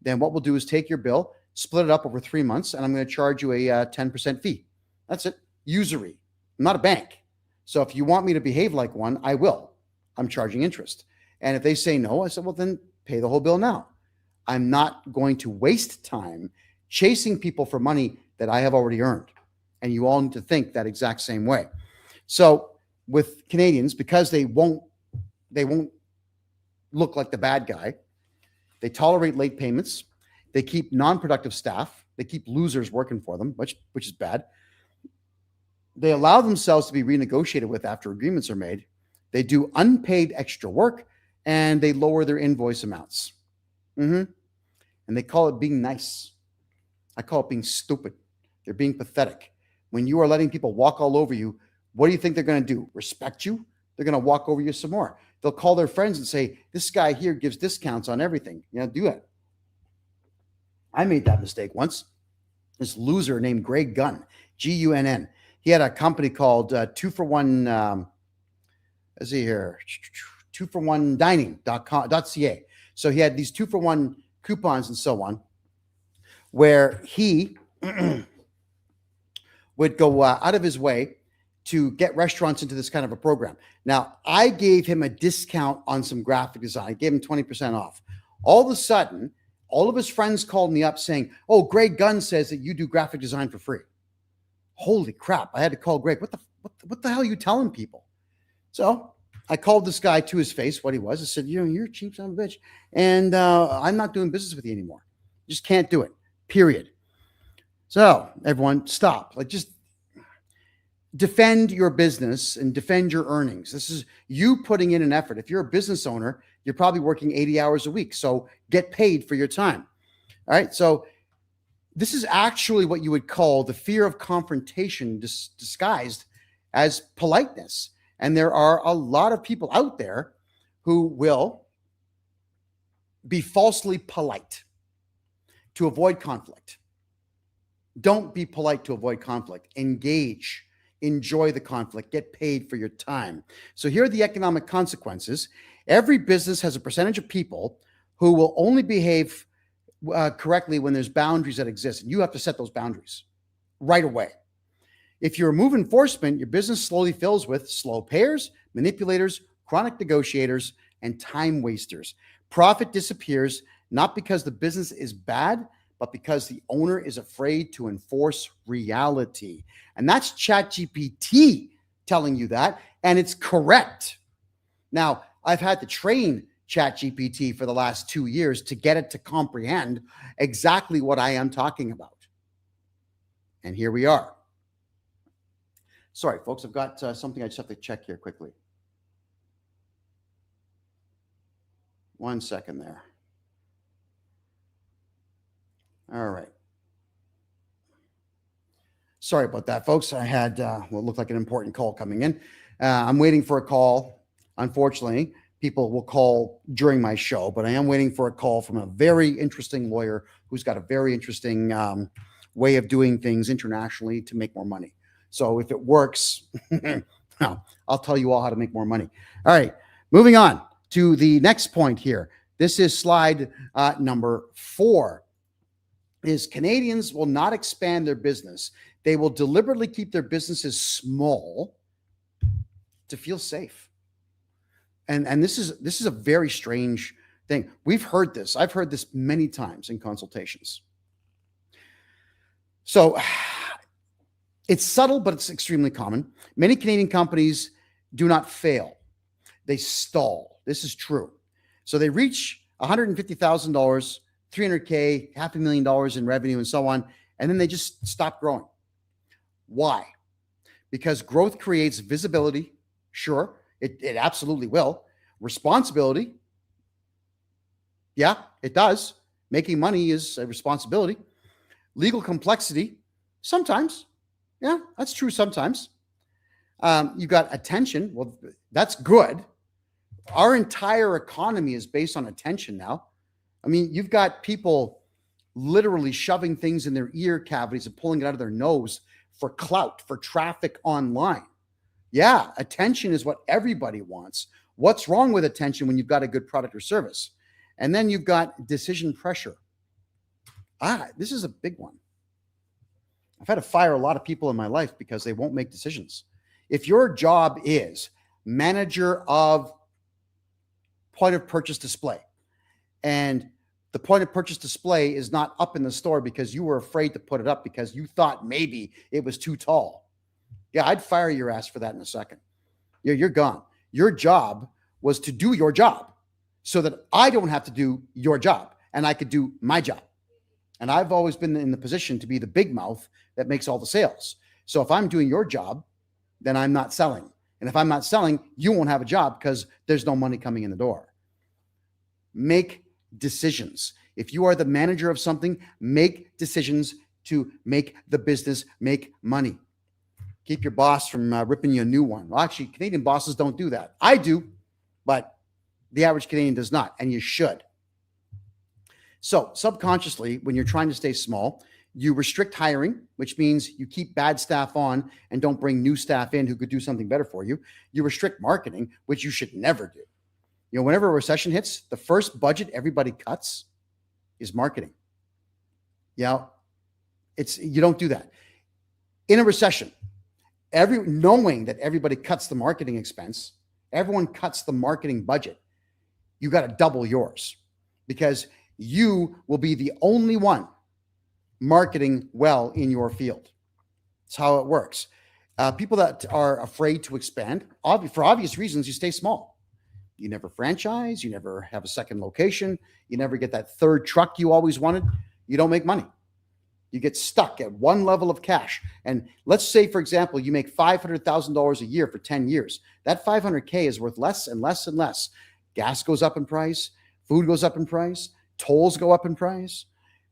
Then what we'll do is take your bill, split it up over 3 months, and I'm going to charge you a 10% fee. That's it. Usury. I'm not a bank. So if you want me to behave like one, I will. I'm charging interest. And if they say no, I said, well, then pay the whole bill now. I'm not going to waste time chasing people for money that I have already earned. And you all need to think that exact same way. So with Canadians, because they won't look like the bad guy, they tolerate late payments. They keep non-productive staff. They keep losers working for them, which is bad. They allow themselves to be renegotiated with after agreements are made. They do unpaid extra work, and they lower their invoice amounts. And they call it being nice. I call it being stupid. They're being pathetic. When you are letting people walk all over you What do you think they're going to do? Respect you? They're going to walk over you some more. They'll call their friends and say, this guy here gives discounts on everything. Do it. I made that mistake once. This loser named Greg Gunn, Gunn. He had a company called 2for1. Let's see here, 2for1dining.ca. So he had these 2for1 coupons and so on, where he would go out of his way to get restaurants into this kind of a program. Now, I gave him a discount on some graphic design. I gave him 20% off. All of a sudden, all of his friends called me up saying, oh, Greg Gunn says that you do graphic design for free. Holy crap. I had to call Greg. What the hell are you telling people? So I called this guy to his face, what he was. I said, you're a cheap son of a bitch. And I'm not doing business with you anymore. Just can't do it, period. So everyone stop. Just defend your business and defend your earnings. This is you putting in an effort. If you're a business owner, you're probably working 80 hours a week. So get paid for your time. All right. So this is actually what you would call the fear of confrontation disguised as politeness. And there are a lot of people out there who will be falsely polite to avoid conflict. Don't be polite to avoid conflict. Engage. Enjoy the conflict. Get paid for your time. So here are the economic consequences. Every business has a percentage of people who will only behave correctly when there's boundaries that exist. And you have to set those boundaries right away. If you remove enforcement, your business slowly fills with slow payers, manipulators, chronic negotiators, and time wasters. Profit disappears, not because the business is bad, but because the owner is afraid to enforce reality. And that's ChatGPT telling you that, and it's correct. Now, I've had to train ChatGPT for the last 2 years to get it to comprehend exactly what I am talking about. And here we are. Sorry, folks, I've got something I just have to check here quickly. 1 second there. All right. Sorry about that, folks. I had what looked like an important call coming in. I'm waiting for a call. Unfortunately, people will call during my show, but I am waiting for a call from a very interesting lawyer who's got a very interesting way of doing things internationally to make more money. So if it works, I'll tell you all how to make more money. All right, moving on to the next point here. This is slide number 4. Is Canadians will not expand their business. They will deliberately keep their businesses small to feel safe. And this is a very strange thing. We've heard this. I've heard this many times in consultations. So it's subtle, but it's extremely common. Many Canadian companies do not fail. They stall. This is true. So they reach $150,000, $300K, $500,000 in revenue and so on, and then they just stop growing. Why? Because growth creates visibility. Sure, it absolutely will. Responsibility. Yeah, it does. Making money is a responsibility. Legal complexity. Sometimes. Yeah, that's true sometimes. You got attention. Well, that's good. Our entire economy is based on attention now. I mean, you've got people literally shoving things in their ear cavities and pulling it out of their nose for clout, for traffic online. Yeah, attention is what everybody wants. What's wrong with attention when you've got a good product or service? And then you've got decision pressure. This is a big one. I've had to fire a lot of people in my life because they won't make decisions. If your job is manager of point of purchase display, and the point of purchase display is not up in the store because you were afraid to put it up because you thought maybe it was too tall. Yeah, I'd fire your ass for that in a second. You're gone. Your job was to do your job so that I don't have to do your job and I could do my job. And I've always been in the position to be the big mouth that makes all the sales. So if I'm doing your job, then I'm not selling. And if I'm not selling, you won't have a job because there's no money coming in the door. Make decisions. If you are the manager of something, make decisions to make the business make money. Keep your boss from ripping you a new one. Well, actually, Canadian bosses don't do that. I do, but the average Canadian does not, and you should. So subconsciously, when you're trying to stay small, you restrict hiring, which means you keep bad staff on and don't bring new staff in who could do something better for you. You restrict marketing, which you should never do. Whenever a recession hits, the first budget everybody cuts is marketing. You don't do that. In a recession, knowing that everybody cuts the marketing expense, everyone cuts the marketing budget, you got to double yours because you will be the only one marketing well in your field. That's how it works. People that are afraid to expand, for obvious reasons, you stay small. You never franchise. You never have a second location. You never get that third truck you always wanted. You don't make money. You get stuck at one level of cash. And let's say, for example, you make $500,000 a year for 10 years. That $500K is worth less and less and less. Gas goes up in price. Food goes up in price. Tolls go up in price.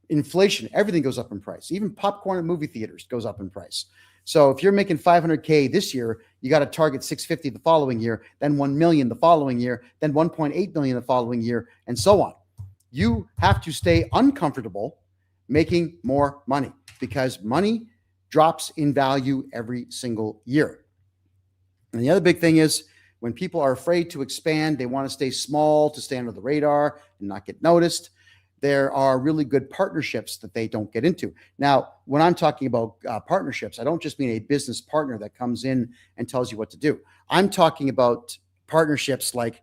Inflation, everything goes up in price. Even popcorn at movie theaters goes up in price. So if you're making $500K this year, you got to target $650 the following year, then $1 million the following year, then $1.8 million the following year, and so on. You have to stay uncomfortable making more money because money drops in value every single year. And the other big thing is when people are afraid to expand, they want to stay small to stay under the radar and not get noticed. There are really good partnerships that they don't get into. Now, when I'm talking about partnerships, I don't just mean a business partner that comes in and tells you what to do. I'm talking about partnerships like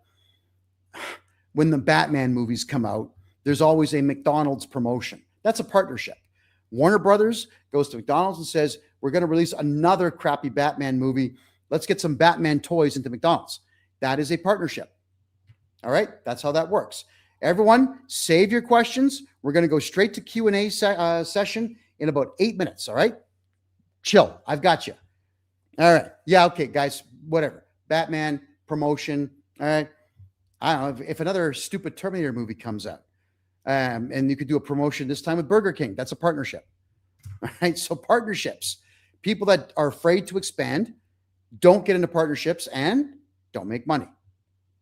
when the Batman movies come out, there's always a McDonald's promotion. That's a partnership. Warner Brothers goes to McDonald's and says, we're going to release another crappy Batman movie. Let's get some Batman toys into McDonald's. That is a partnership. All right, that's how that works. Everyone, save your questions. We're going to go straight to Q&A session in about 8 minutes, all right? Chill. I've got you. All right. Yeah, okay, guys, whatever. Batman, promotion, all right? I don't know if another stupid Terminator movie comes out and you could do a promotion this time with Burger King. That's a partnership, all right? So partnerships. People that are afraid to expand don't get into partnerships and don't make money.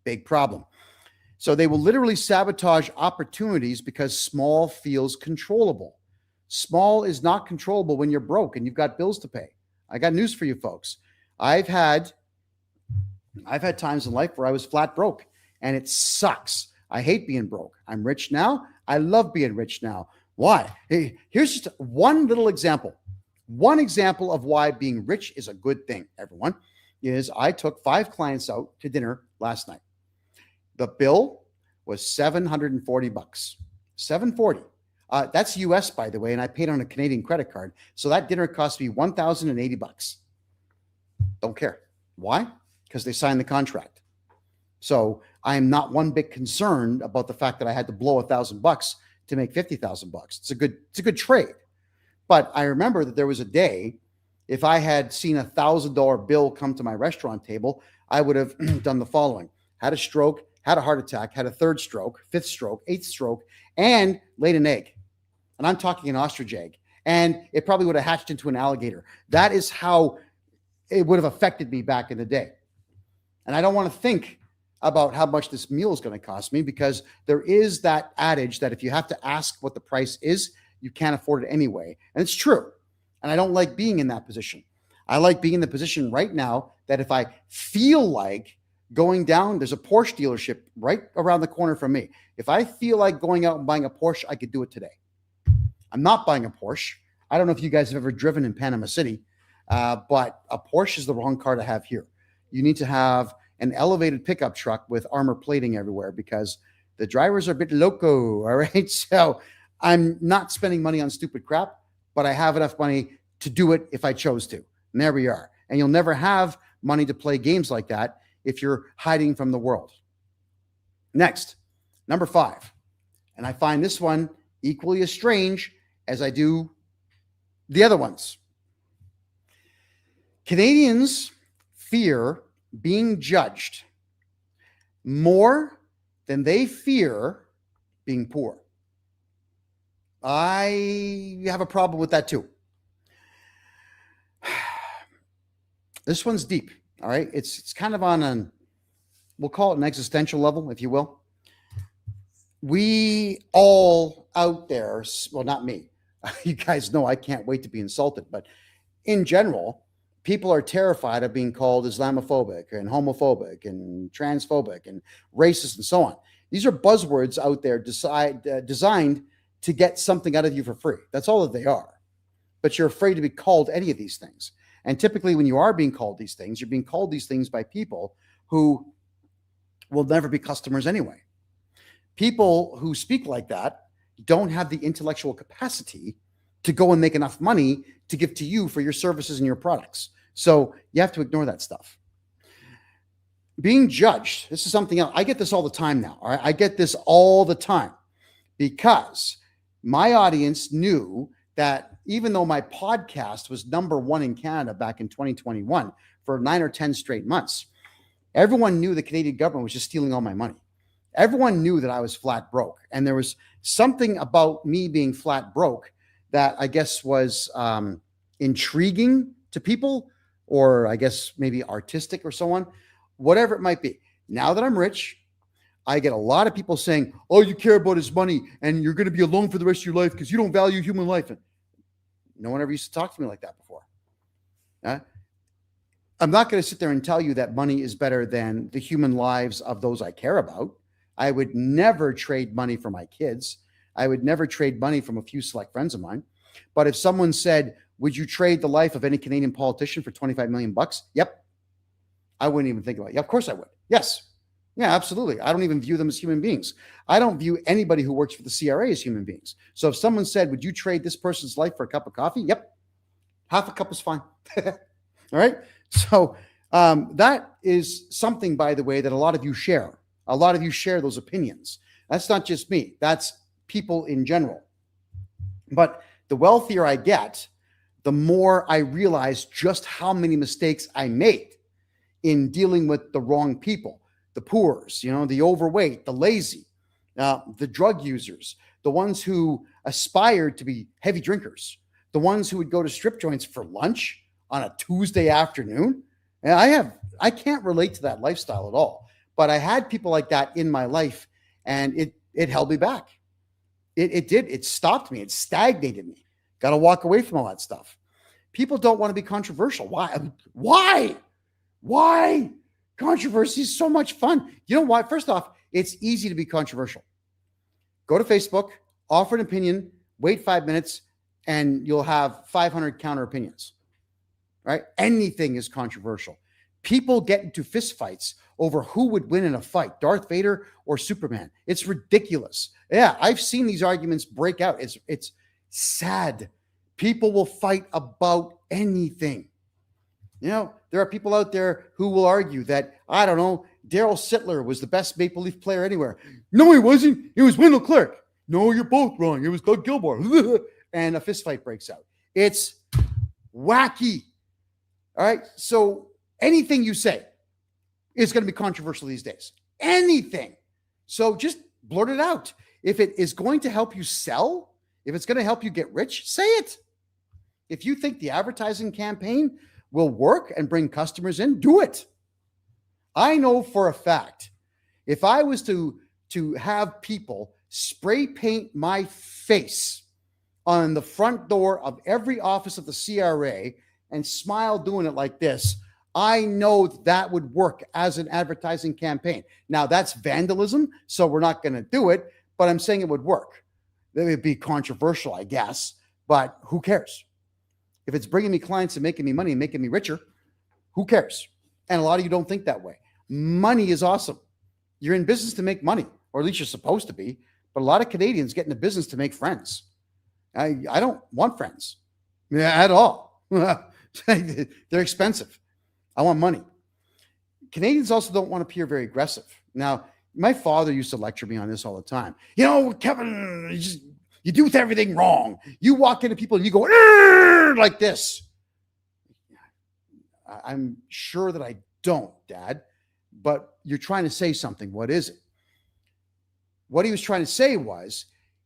Big problem. So they will literally sabotage opportunities because small feels controllable. Small is not controllable when you're broke and you've got bills to pay. I got news for you folks. I've had times in life where I was flat broke and it sucks. I hate being broke. I'm rich now. I love being rich now. Why? Hey, here's just one little example. One example of why being rich is a good thing, everyone, is I took 5 clients out to dinner last night. The bill was $740. $740. That's US, by the way, and I paid on a Canadian credit card. So that dinner cost me $1,080. Don't care. Why? Because they signed the contract. So I am not one bit concerned about the fact that I had to blow $1,000 to make $50,000. It's a good trade. But I remember that there was a day, if I had seen a $1,000 bill come to my restaurant table, I would have done the following: had a stroke, had a heart attack, had a 3rd stroke, 5th stroke, 8th stroke, and laid an egg. And I'm talking an ostrich egg. And it probably would have hatched into an alligator. That is how it would have affected me back in the day. And I don't want to think about how much this meal is going to cost me because there is that adage that if you have to ask what the price is, you can't afford it anyway. And it's true. And I don't like being in that position. I like being in the position right now that if I feel like going down, there's a Porsche dealership right around the corner from me. If I feel like going out and buying a Porsche, I could do it today. I'm not buying a Porsche. I don't know if you guys have ever driven in Panama City, but a Porsche is the wrong car to have here. You need to have an elevated pickup truck with armor plating everywhere because the drivers are a bit loco, all right? So I'm not spending money on stupid crap, but I have enough money to do it if I chose to. And there we are. And you'll never have money to play games like that if you're hiding from the world. Next, number 5. And I find this one equally as strange as I do the other ones. Canadians fear being judged more than they fear being poor. I have a problem with that too. This one's deep. All right. It's kind of on an, we'll call it an existential level, if you will. We all out there, well, not me. You guys know I can't wait to be insulted, but in general, people are terrified of being called Islamophobic and homophobic and transphobic and racist and so on. These are buzzwords out there designed to get something out of you for free. That's all that they are. But you're afraid to be called any of these things. And typically, when you are being called these things, you're being called these things by people who will never be customers anyway. People who speak like that don't have the intellectual capacity to go and make enough money to give to you for your services and your products. So you have to ignore that stuff. Being judged, this is something else. I get this all the time now. All right? I get this all the time because my audience knew that even though my podcast was #1 in Canada back in 2021 for 9 or 10 straight months, everyone knew the Canadian government was just stealing all my money. Everyone knew that I was flat broke. And there was something about me being flat broke that I guess was intriguing to people, or I guess maybe artistic or so on, whatever it might be. Now that I'm rich, I get a lot of people saying, all you care about is money and you're going to be alone for the rest of your life because you don't value human life. And no one ever used to talk to me like that before. I'm not going to sit there and tell you that money is better than the human lives of those I care about. I would never trade money for my kids. I would never trade money from a few select friends of mine. But if someone said, would you trade the life of any Canadian politician for 25 million bucks? Yep. I wouldn't even think about it. Yeah, of course I would. Yes. Yeah, absolutely. I don't even view them as human beings. I don't view anybody who works for the CRA as human beings. So if someone said, would you trade this person's life for a cup of coffee? Yep. Half a cup is fine. All right. So that is something, by the way, that a lot of you share. A lot of you share those opinions. That's not just me. That's people in general. But the wealthier I get, the more I realize just how many mistakes I made in dealing with the wrong people, the poors, the overweight, the lazy, the drug users, the ones who aspired to be heavy drinkers, the ones who would go to strip joints for lunch on a Tuesday afternoon. And I can't relate to that lifestyle at all. But I had people like that in my life, and it held me back. It did. It stopped me. It stagnated me. Got to walk away from all that stuff. People don't want to be controversial. Why? Controversy is so much fun. You know why? First off, it's easy to be controversial. Go to Facebook, offer an opinion, wait 5 minutes, and you'll have 500 counter opinions. Right? Anything is controversial. People get into fistfights over who would win in a fight, Darth Vader or Superman. It's ridiculous. Yeah, I've seen these arguments break out. It's sad. People will fight about anything. There are people out there who will argue that, I don't know, Darryl Sittler was the best Maple Leaf player anywhere. No, he wasn't. It was Wendell Clark. No, you're both wrong. It was Doug Gilmore. And a fistfight breaks out. It's wacky. All right. So anything you say is going to be controversial these days. Anything. So just blurt it out. If it is going to help you sell, if it's going to help you get rich, say it. If you think the advertising campaign will work and bring customers in, do it. I know for a fact, if I was to have people spray paint my face on the front door of every office of the CRA and smile doing it like this, I know that would work as an advertising campaign. Now, that's vandalism, so we're not going to do it, but I'm saying it would work. It would be controversial, I guess, but who cares? If it's bringing me clients and making me money and making me richer, who cares? And a lot of you don't think that way. Money is awesome. You're in business to make money, or at least you're supposed to be, but a lot of Canadians get into business to make friends. I don't want friends at all. They're expensive. I want money. Canadians also don't want to appear very aggressive. Now, my father used to lecture me on this all the time. Kevin, you do everything wrong. You walk into people and you go like this. I'm sure that I don't, Dad, but you're trying to say something. What is it? What he was trying to say was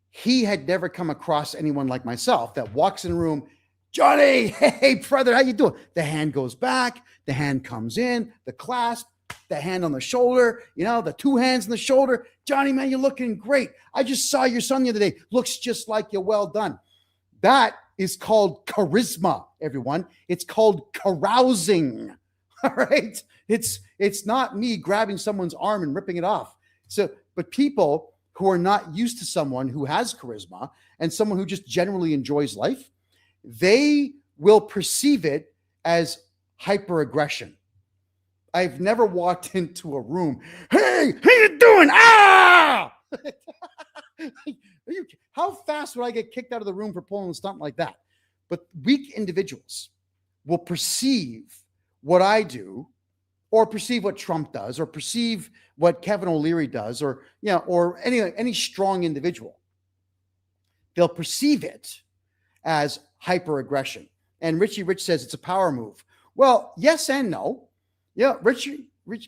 he had never come across anyone like myself that walks in a room, Johnny, hey, brother, how you doing? The hand goes back, the hand comes in, the clasp, the hand on the shoulder, the two hands on the shoulder. Johnny, man, you're looking great. I just saw your son the other day. Looks just like you. Well done. That is called charisma, everyone. It's called carousing. All right. It's not me grabbing someone's arm and ripping it off. But people who are not used to someone who has charisma and someone who just generally enjoys life, they will perceive it as hyperaggression. I've never walked into a room. Hey, how you doing? Ah! How fast would I get kicked out of the room for pulling a stunt like that? But weak individuals will perceive what I do, or perceive what Trump does, or perceive what Kevin O'Leary does, or any strong individual. They'll perceive it as hyperaggression. And Richie Rich says it's a power move. Well, yes and no. Yeah, Rich,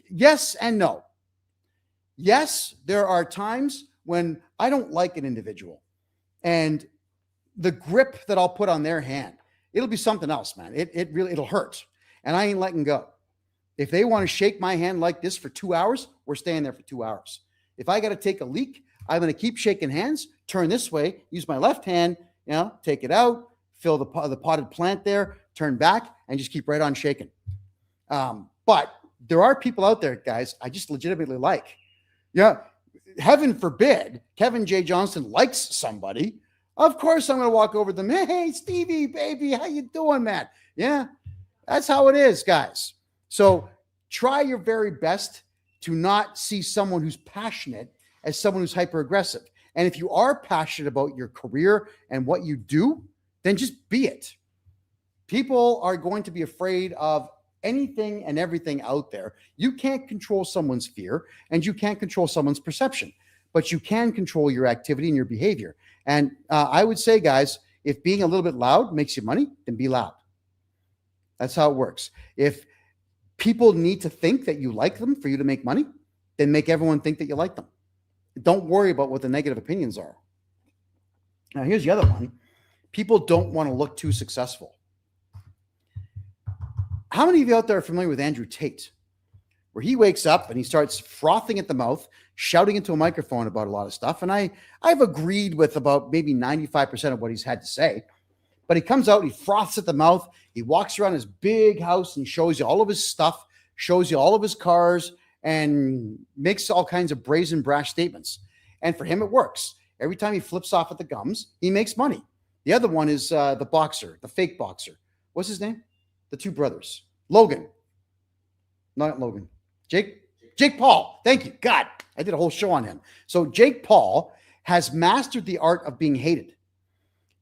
yes and no. Yes, there are times when I don't like an individual, and the grip that I'll put on their hand, it'll be something else, man. It'll hurt, and I ain't letting go. If they want to shake my hand like this for 2 hours, we're staying there for 2 hours. If I got to take a leak, I'm going to keep shaking hands, turn this way, use my left hand, take it out, fill the potted plant there, turn back, and just keep right on shaking. But there are people out there, guys, I just legitimately like. Yeah, heaven forbid Kevin J Johnston likes somebody. Of course, I'm going to walk over to them. Hey, Stevie, baby, how you doing, man? Yeah, that's how it is, guys. So try your very best to not see someone who's passionate as someone who's hyper aggressive. And if you are passionate about your career and what you do, then just be it. People are going to be afraid of anything and everything out there. You can't control someone's fear, and you can't control someone's perception, but you can control your activity and your behavior. And I would say, guys, if being a little bit loud makes you money, then be loud. That's how it works. If people need to think that you like them for you to make money, then make everyone think that you like them. Don't worry about what the negative opinions are. Now, here's the other one. People don't want to look too successful. How many of you out there are familiar with Andrew Tate, where he wakes up and he starts frothing at the mouth, shouting into a microphone about a lot of stuff? And I've agreed with about maybe 95% of what he's had to say. But he comes out, he froths at the mouth, he walks around his big house and shows you all of his stuff, shows you all of his cars, and makes all kinds of brazen, brash statements. And for him, it works. Every time he flips off at the gums, he makes money. The other one is the boxer, the fake boxer. What's his name? The two brothers. Logan. Not Logan. Jake Paul. Thank you. God, I did a whole show on him. So Jake Paul has mastered the art of being hated.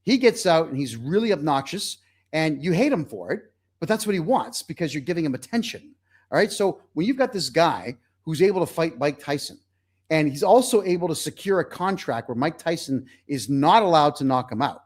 He gets out and he's really obnoxious, and you hate him for it, but that's what he wants because you're giving him attention. All right. So when you've got this guy who's able to fight Mike Tyson, and he's also able to secure a contract where Mike Tyson is not allowed to knock him out,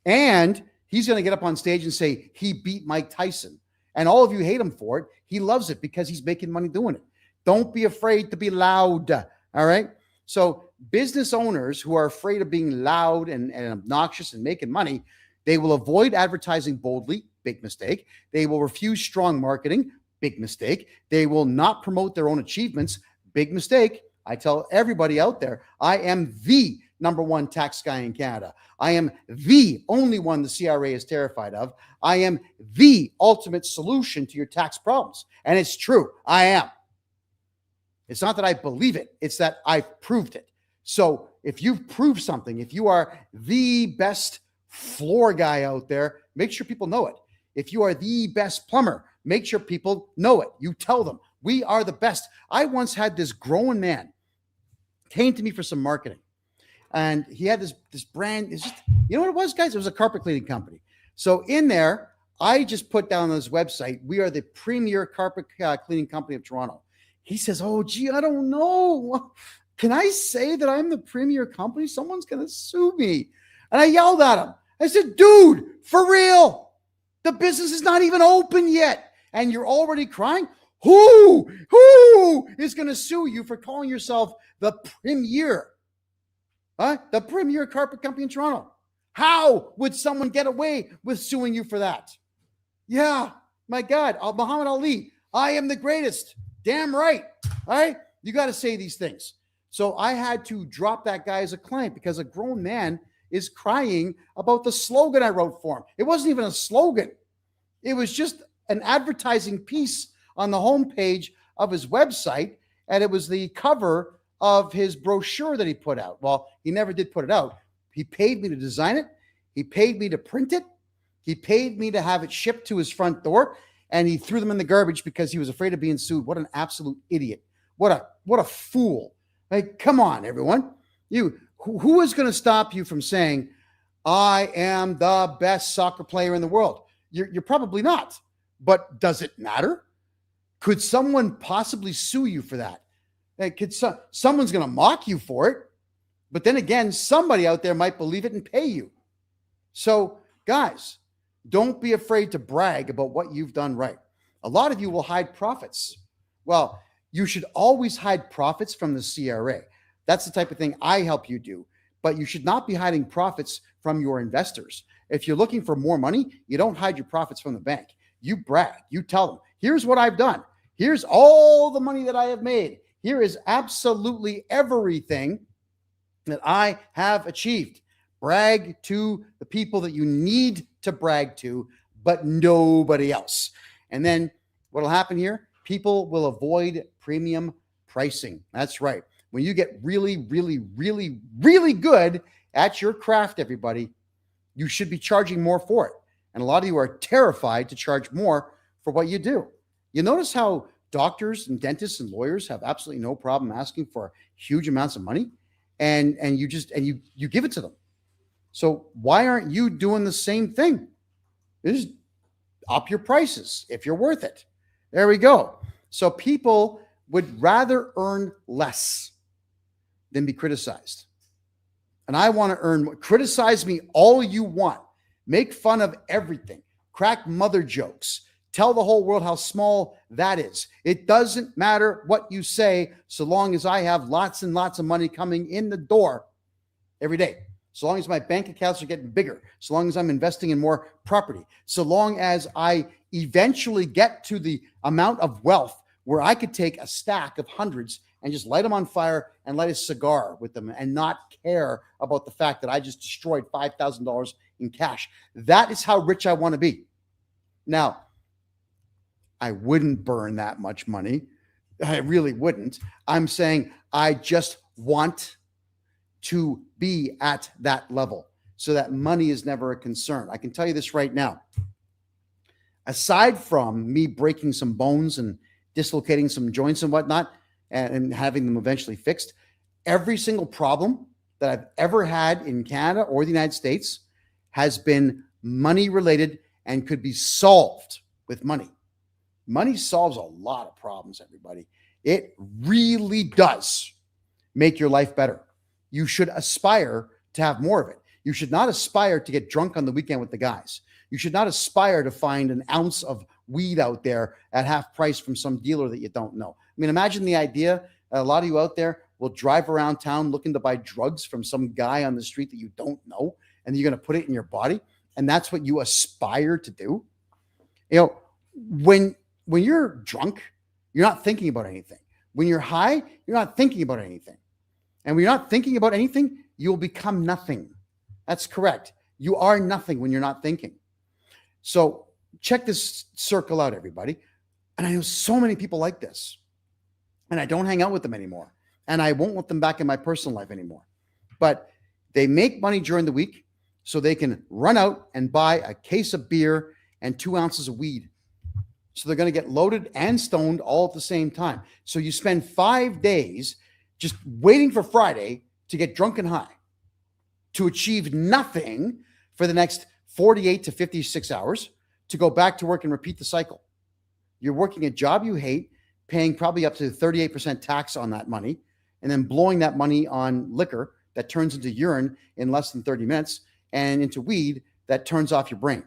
and he's going to get up on stage and say he beat Mike Tyson, and all of you hate him for it, he loves it because he's making money doing it. Don't be afraid to be loud. All right. So business owners who are afraid of being loud and obnoxious and making money, they will avoid advertising boldly, big mistake. They will refuse strong marketing, big mistake. They will not promote their own achievements, big mistake. I tell everybody out there, I am the number one tax guy in Canada. I am the only one the CRA is terrified of. I am the ultimate solution to your tax problems. And it's true, I am. It's not that I believe it, it's that I've proved it. So if you've proved something, if you are the best floor guy out there, make sure people know it. If you are the best plumber, make sure people know it. You tell them, we are the best. I once had this grown man came to me for some marketing. And he had this brand. It's just, you know what it was, guys? It was a carpet cleaning company. So in there, I just put down on his website, we are the premier carpet cleaning company of Toronto. He says, oh, gee, I don't know. Can I say that I'm the premier company? Someone's going to sue me. And I yelled at him. I said, dude, for real, the business is not even open yet. And you're already crying? Who is going to sue you for calling yourself the premier? The premier carpet company in Toronto? How would someone get away with suing you for that? Yeah, my God, Muhammad Ali, I am the greatest. Damn right. All right. You got to say these things. So I had to drop that guy as a client because a grown man is crying about the slogan I wrote for him. It wasn't even a slogan. It was just an advertising piece on the homepage of his website. And it was the cover of his brochure that he put out. Well, he never did put it out. He paid me to design it. He paid me to print it. He paid me to have it shipped to his front door, and he threw them in the garbage because he was afraid of being sued. What an absolute idiot. What a fool. Like, come on, everyone. Who is going to stop you from saying, I am the best soccer player in the world? You're probably not. But does it matter? Could someone possibly sue you for that? Someone's going to mock you for it. But then again, somebody out there might believe it and pay you. So, guys, don't be afraid to brag about what you've done right. A lot of you will hide profits. Well, you should always hide profits from the CRA. That's the type of thing I help you do. But you should not be hiding profits from your investors. If you're looking for more money, you don't hide your profits from the bank. You brag. You tell them, here's what I've done. Here's all the money that I have made. Here is absolutely everything that I have achieved. Brag to the people that you need to brag to, but nobody else. And then what will happen here? People will avoid premium pricing. That's right. When you get really, really, really, really good at your craft, everybody, you should be charging more for it. And a lot of you are terrified to charge more for what you do. You notice how doctors and dentists and lawyers have absolutely no problem asking for huge amounts of money, and you give it to them. So why aren't you doing the same thing? Just up your prices if you're worth it. There we go. So people would rather earn less than be criticized. And I want to earn, criticize me all you want. Make fun of everything. Crack mother jokes. Tell the whole world how small that is. It doesn't matter what you say so long as I have lots and lots of money coming in the door every day. So long as my bank accounts are getting bigger, so long as I'm investing in more property, so long as I eventually get to the amount of wealth where I could take a stack of hundreds and just light them on fire and light a cigar with them and not care about the fact that I just destroyed $5,000 in cash. That is how rich I want to be. Now, I wouldn't burn that much money. I really wouldn't. I'm saying I just want to be at that level so that money is never a concern. I can tell you this right now. Aside from me breaking some bones and dislocating some joints and whatnot and having them eventually fixed, every single problem that I've ever had in Canada or the United States has been money related and could be solved with money. Money solves a lot of problems, everybody. It really does make your life better. You should aspire to have more of it. You should not aspire to get drunk on the weekend with the guys. You should not aspire to find an ounce of weed out there at half price from some dealer that you don't know. I mean, imagine the idea. A lot of you out there will drive around town looking to buy drugs from some guy on the street that you don't know, and you're going to put it in your body. And that's what you aspire to do. You know, when you're drunk, you're not thinking about anything. When you're high, you're not thinking about anything. And when you're not thinking about anything, you'll become nothing. That's correct. You are nothing when you're not thinking. So check this circle out, everybody. And I know so many people like this. And I don't hang out with them anymore. And I won't want them back in my personal life anymore. But they make money during the week so they can run out and buy a case of beer and 2 ounces of weed. So they're going to get loaded and stoned all at the same time. So you spend 5 days just waiting for Friday to get drunk and high, to achieve nothing for the next 48 to 56 hours, to go back to work and repeat the cycle. You're working a job you hate, paying probably up to 38% tax on that money, and then blowing that money on liquor that turns into urine in less than 30 minutes and into weed that turns off your brain.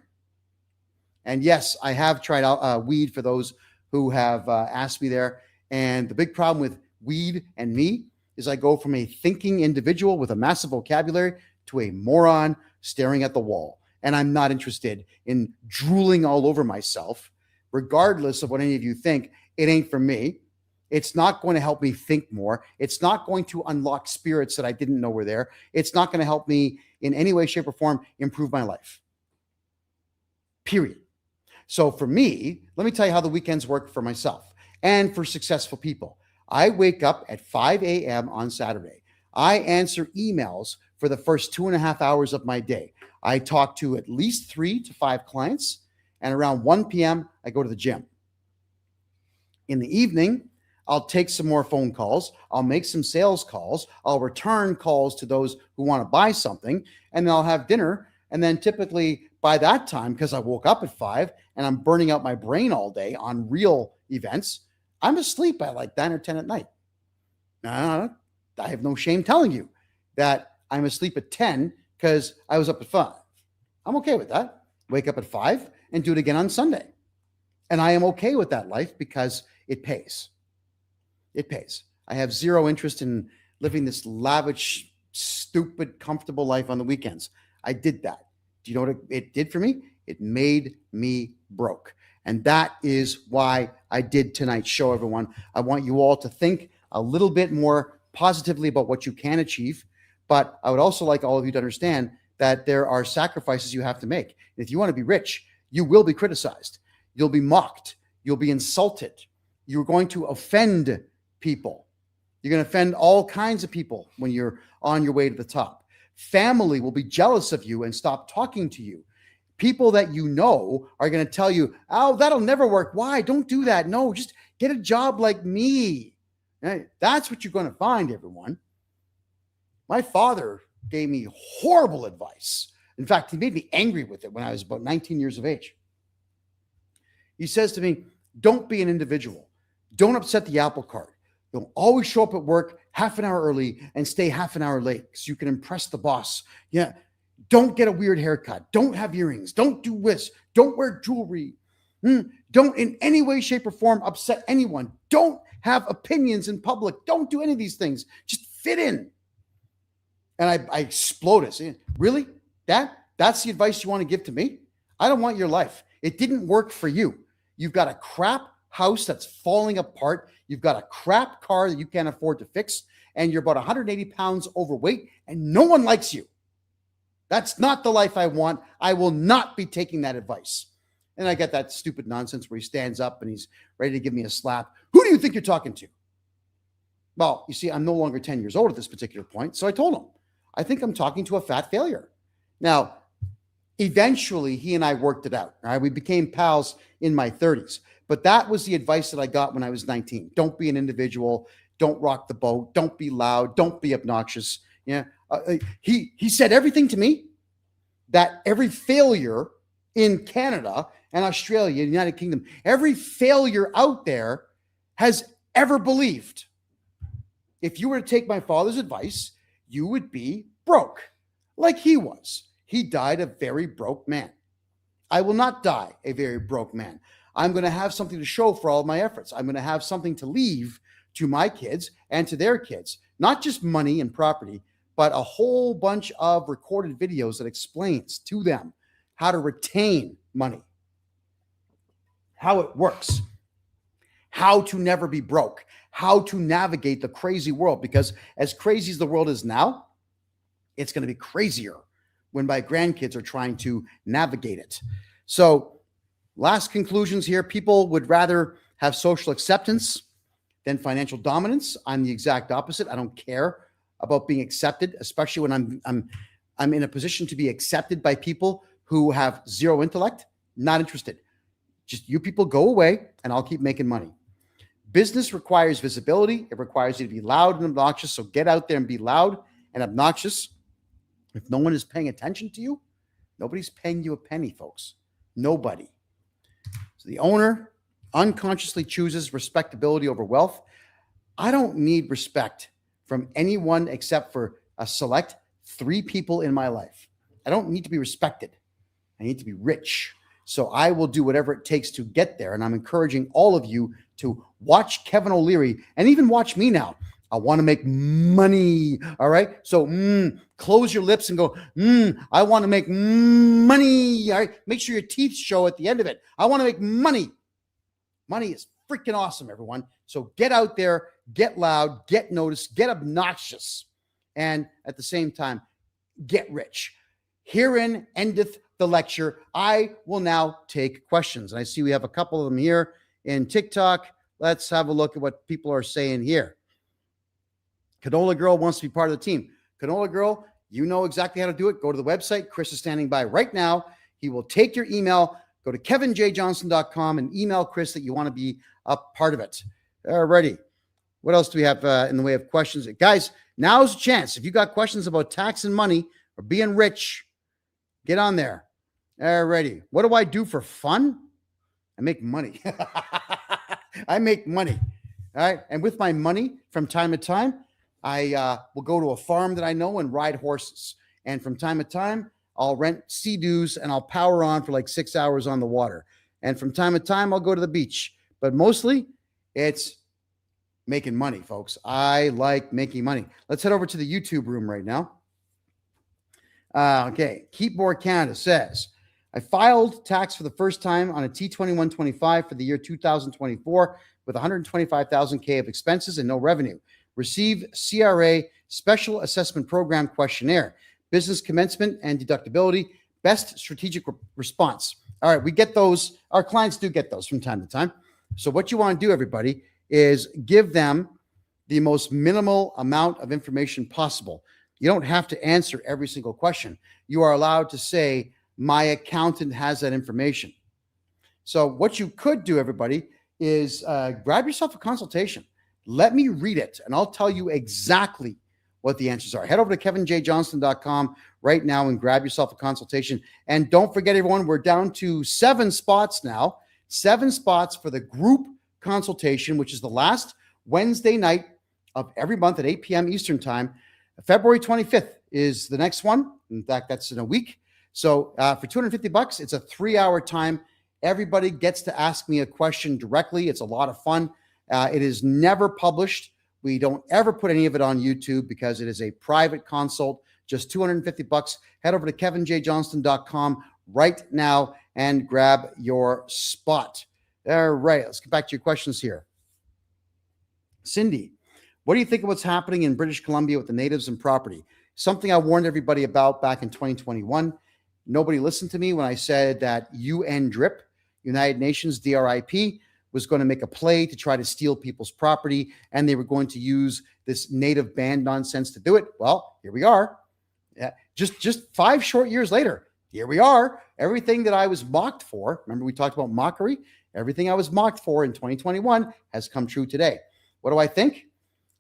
And yes, I have tried weed for those who have asked me there. And the big problem with weed and me is I go from a thinking individual with a massive vocabulary to a moron staring at the wall. And I'm not interested in drooling all over myself, regardless of what any of you think. It ain't for me. It's not going to help me think more. It's not going to unlock spirits that I didn't know were there. It's not going to help me in any way, shape, or form improve my life. Period. So for me, let me tell you how the weekends work for myself and for successful people. I wake up at 5 a.m. on Saturday. I answer emails for the first 2.5 hours of my day. I talk to at least 3 to 5 clients, and around 1 p.m., I go to the gym. In the evening, I'll take some more phone calls. I'll make some sales calls. I'll return calls to those who want to buy something, and then I'll have dinner. And then typically by that time, because I woke up at 5 and I'm burning out my brain all day on real events, I'm asleep by like 9 or 10 at night. I have no shame telling you that I'm asleep at 10 because I was up at 5. I'm okay with that. Wake up at 5 and do it again on Sunday. And I am okay with that life because it pays. It pays. I have zero interest in living this lavish, stupid, comfortable life on the weekends. I did that. Do you know what it did for me? It made me broke. And that is why I did tonight's show, everyone. I want you all to think a little bit more positively about what you can achieve. But I would also like all of you to understand that there are sacrifices you have to make. If you want to be rich, you will be criticized. You'll be mocked. You'll be insulted. You're going to offend people. You're going to offend all kinds of people when you're on your way to the top. Family will be jealous of you and stop talking to you. People that you know are going to tell you, oh, that'll never work. Why? Don't do that. No, just get a job like me. That's what you're going to find, everyone. My father gave me horrible advice. In fact, he made me angry with it when I was about 19 years of age. He says to me, don't be an individual. Don't upset the apple cart. You'll always show up at work half an hour early and stay half an hour late so you can impress the boss. Yeah. Don't get a weird haircut. Don't have earrings. Don't do this. Don't wear jewelry. Don't in any way, shape, or form upset anyone. Don't have opinions in public. Don't do any of these things. Just fit in. And I exploded. Really? That's the advice you want to give to me? I don't want your life. It didn't work for you. You've got a crap house that's falling apart. You've got a crap car that you can't afford to fix. And you're about 180 pounds overweight and no one likes you. That's not the life I want. I will not be taking that advice. And I get that stupid nonsense where he stands up and he's ready to give me a slap. Who do you think you're talking to? Well, you see, I'm no longer 10 years old at this particular point. So I told him, I think I'm talking to a fat failure. Now, eventually, he and I worked it out. All right? We became pals in my 30s. But that was the advice that I got when I was 19. Don't be an individual. Don't rock the boat. Don't be loud. Don't be obnoxious. Yeah. He said everything to me that every failure in Canada and Australia, the United Kingdom, every failure out there has ever believed. If you were to take my father's advice, you would be broke like he was. He died a very broke man. I will not die a very broke man. I'm going to have something to show for all of my efforts. I'm going to have something to leave to my kids and to their kids, not just money and property, but a whole bunch of recorded videos that explains to them how to retain money, how it works, how to never be broke, how to navigate the crazy world. Because as crazy as the world is now, it's going to be crazier when my grandkids are trying to navigate it. So last conclusions here. People would rather have social acceptance than financial dominance. I'm the exact opposite. I don't care about being accepted, especially when I'm in a position to be accepted by people who have zero intellect. Not interested. Just you people go away and I'll keep making money. Business requires visibility. It requires you to be loud and obnoxious. So get out there and be loud and obnoxious. If no one is paying attention to you, nobody's paying you a penny, folks. Nobody. So the owner unconsciously chooses respectability over wealth. I don't need respect from anyone except for a select 3 people in my life. I don't need to be respected. I need to be rich. So I will do whatever it takes to get there. And I'm encouraging all of you to watch Kevin O'Leary and even watch me now. I want to make money. All right. So close your lips and go, I want to make money. All right. Make sure your teeth show at the end of it. I want to make money. Money is freaking awesome, everyone. So get out there, get loud, get noticed, get obnoxious, and at the same time, get rich. Herein endeth the lecture. I will now take questions. And I see we have a couple of them here in TikTok. Let's have a look at what people are saying here. Canola Girl wants to be part of the team. Canola Girl, you know exactly how to do it. Go to the website. Chris is standing by right now. He will take your email. Go to kevinjjohnston.com and email Chris that you want to be a part of it. Alrighty. What else do we have in the way of questions? Guys, now's a chance. If you got questions about tax and money or being rich, get on there. Alrighty. What do I do for fun? I make money. I make money. All right. And with my money, from time to time, I will go to a farm that I know and ride horses. And from time to time, I'll rent Sea-Doos and I'll power on for like 6 hours on the water. And from time to time, I'll go to the beach. But mostly, it's making money, folks. I like making money. Let's head over to the YouTube room right now. Okay. Keepmore Canada says, I filed tax for the first time on a T2125 for the year 2024 with 125,000 K of expenses and no revenue. Receive CRA Special Assessment Program questionnaire, business commencement and deductibility, best strategic response. All right, we get those. Our clients do get those from time to time. So what you want to do, everybody, is give them the most minimal amount of information possible. You don't have to answer every single question. You are allowed to say, my accountant has that information. So what you could do, everybody, is grab yourself a consultation. Let me read it, and I'll tell you exactly what the answers are. Head over to kevinjjohnston.com right now and grab yourself a consultation. And don't forget, everyone, we're down to 7 spots now. 7 spots for the group consultation, which is the last Wednesday night of every month at 8 p.m. Eastern Time. February 25th is the next one. In fact, that's in a week. So for $250, it's a 3-hour time. Everybody gets to ask me a question directly. It's a lot of fun. It is never published. We don't ever put any of it on YouTube because it is a private consult, just $250. Head over to kevinjjohnston.com right now and grab your spot. All right, let's get back to your questions here. Cindy, what do you think of what's happening in British Columbia with the natives and property? Something I warned everybody about back in 2021. Nobody listened to me when I said that UNDRIP, United Nations DRIP, was going to make a play to try to steal people's property, and they were going to use this native band nonsense to do it. Well, here we are. Just 5 short years later, here we are. Everything that I was mocked for, remember we talked about mockery? Everything I was mocked for in 2021 has come true today. What do I think?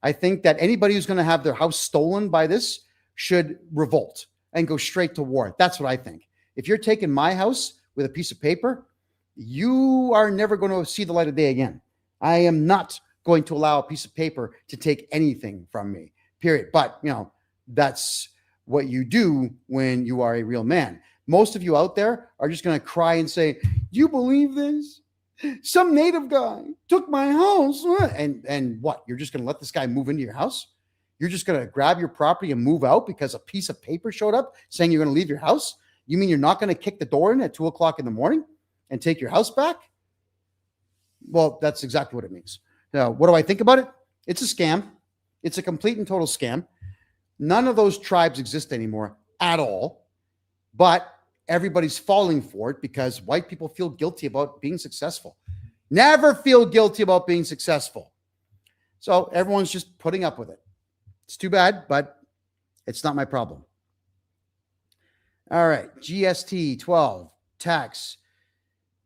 I think that anybody who's going to have their house stolen by this should revolt and go straight to war. That's what I think. If you're taking my house with a piece of paper, you are never going to see the light of day again. I am not going to allow a piece of paper to take anything from me, period. But, that's what you do when you are a real man. Most of you out there are just going to cry and say, you believe this? Some native guy took my house. And what? You're just going to let this guy move into your house? You're just going to grab your property and move out because a piece of paper showed up saying you're going to leave your house? You mean you're not going to kick the door in at 2 o'clock in the morning and take your house back? Well, that's exactly what it means. Now, what do I think about it? It's a scam. It's a complete and total scam. None of those tribes exist anymore at all, but everybody's falling for it because white people feel guilty about being successful. Never feel guilty about being successful. So everyone's just putting up with it. It's too bad, but it's not my problem. All right. GST 12 tax.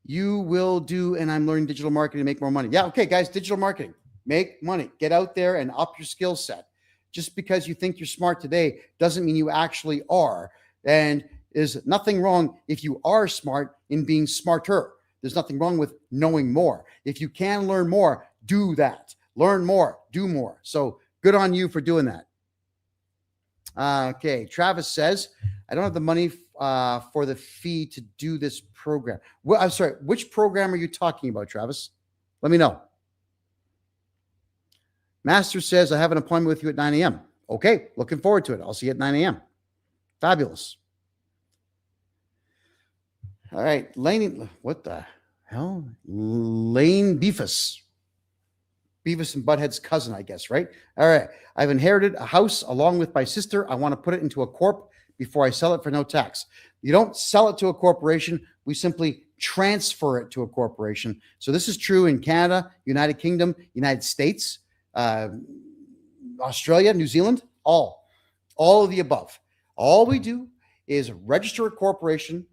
You will do, and I'm learning digital marketing to make more money. Yeah. Okay, guys, digital marketing, make money, get out there and up your skill set. Just because you think you're smart today doesn't mean you actually are. And there's nothing wrong if you are smart in being smarter. There's nothing wrong with knowing more. If you can learn more, do that. Learn more, do more. So good on you for doing that. Okay. Travis says, I don't have the money for the fee to do this program. Well, I'm sorry. Which program are you talking about, Travis? Let me know. Master says, I have an appointment with you at 9 a.m. Okay, looking forward to it. I'll see you at 9 a.m. Fabulous. All right, Lane, what the hell? Lane Beefus. Beavis and Butthead's cousin, I guess, right? All right. I've inherited a house along with my sister. I want to put it into a corp before I sell it for no tax. You don't sell it to a corporation. We simply transfer it to a corporation. So this is true in Canada, United Kingdom, United States, Australia, New Zealand, all of the above. All we do is register a corporation.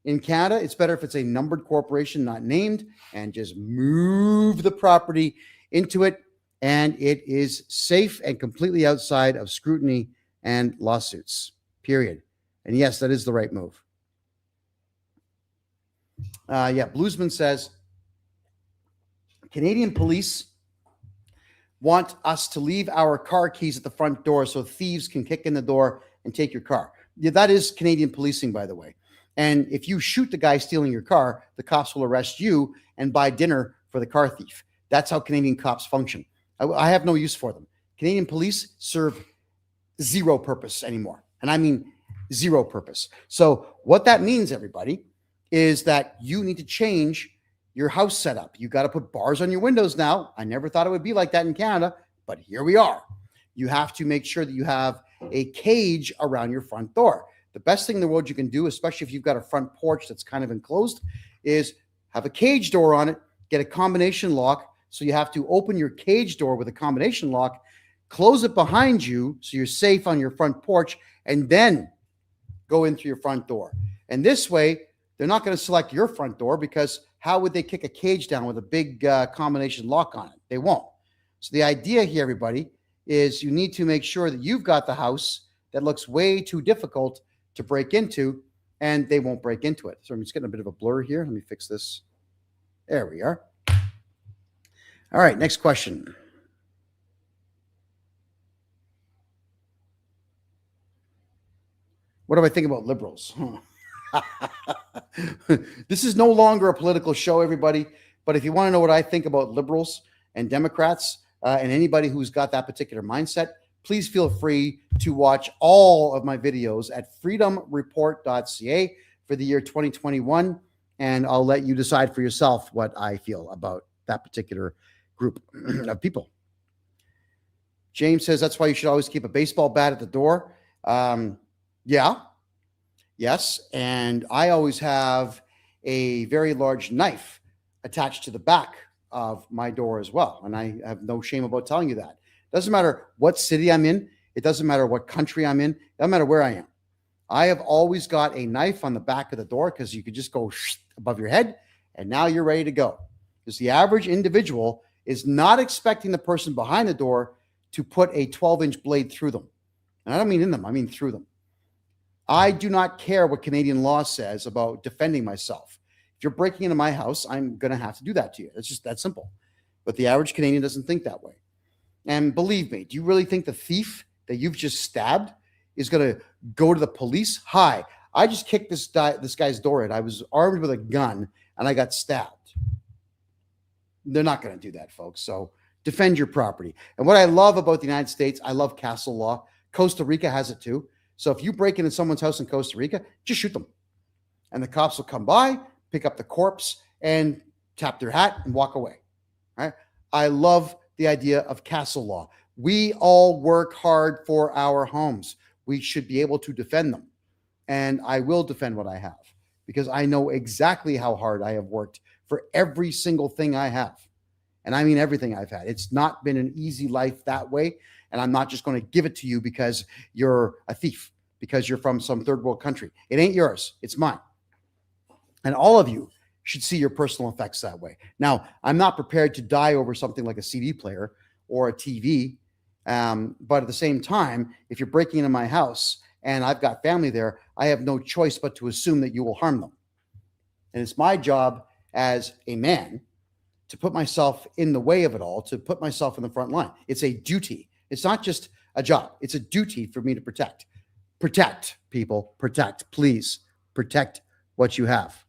In Canada, it's better if it's a numbered corporation, not named, and just move the property into it, and it is safe and completely outside of scrutiny and lawsuits, period. And yes, that is the right move. Bluesman says, Canadian police want us to leave our car keys at the front door so thieves can kick in the door and take your car. Yeah, that is Canadian policing, by the way. And if you shoot the guy stealing your car, the cops will arrest you and buy dinner for the car thief. That's how Canadian cops function. I have no use for them. Canadian police serve zero purpose anymore. And I mean zero purpose. So what that means, everybody, is that you need to change your house setup. You got to put bars on your windows now. I never thought it would be like that in Canada, but here we are. You have to make sure that you have a cage around your front door. The best thing in the world you can do, especially if you've got a front porch that's kind of enclosed, is have a cage door on it, get a combination lock. So you have to open your cage door with a combination lock, close it behind you so you're safe on your front porch, and then go in through your front door. And this way, they're not going to select your front door, because how would they kick a cage down with a big combination lock on it? They won't. So the idea here, everybody, is you need to make sure that you've got the house that looks way too difficult to break into, and they won't break into it. So I'm just getting a bit of a blur here. Let me fix this. There we are. All right, next question. What do I think about liberals? This is no longer a political show, everybody. But if you want to know what I think about liberals and Democrats and anybody who's got that particular mindset, please feel free to watch all of my videos at freedomreport.ca for the year 2021. And I'll let you decide for yourself what I feel about that particular group of people. James says that's why you should always keep a baseball bat at the door. Yes. And I always have a very large knife attached to the back of my door as well. And I have no shame about telling you that. Doesn't matter what city I'm in. It doesn't matter what country I'm in. It doesn't matter where I am. I have always got a knife on the back of the door, because you could just go above your head and now you're ready to go. Because the average individual is not expecting the person behind the door to put a 12-inch blade through them. And I don't mean in them, I mean through them. I do not care what Canadian law says about defending myself. If you're breaking into my house, I'm going to have to do that to you. It's just that simple. But the average Canadian doesn't think that way. And believe me, do you really think the thief that you've just stabbed is going to go to the police? Hi, I just kicked this guy's door in. I was armed with a gun and I got stabbed. They're not going to do that, folks. So defend your property. And what I love about the United States, I love castle law. Costa Rica has it too. So if you break into someone's house in Costa Rica, just shoot them. And the cops will come by, pick up the corpse, and tap their hat and walk away. All right? I love the idea of castle law. We all work hard for our homes. We should be able to defend them. And I will defend what I have, because I know exactly how hard I have worked for every single thing I have. And I mean everything I've had. It's not been an easy life that way. And I'm not just going to give it to you because you're a thief, because you're from some third world country. It ain't yours. It's mine. And all of you should see your personal effects that way. Now, I'm not prepared to die over something like a CD player or a TV. But at the same time, if you're breaking into my house and I've got family there, I have no choice but to assume that you will harm them. And it's my job as a man to put myself in the way of it all, to put myself in the front line. It's a duty. It's not just a job. It's a duty for me to protect. Protect, people. Protect. Please protect what you have.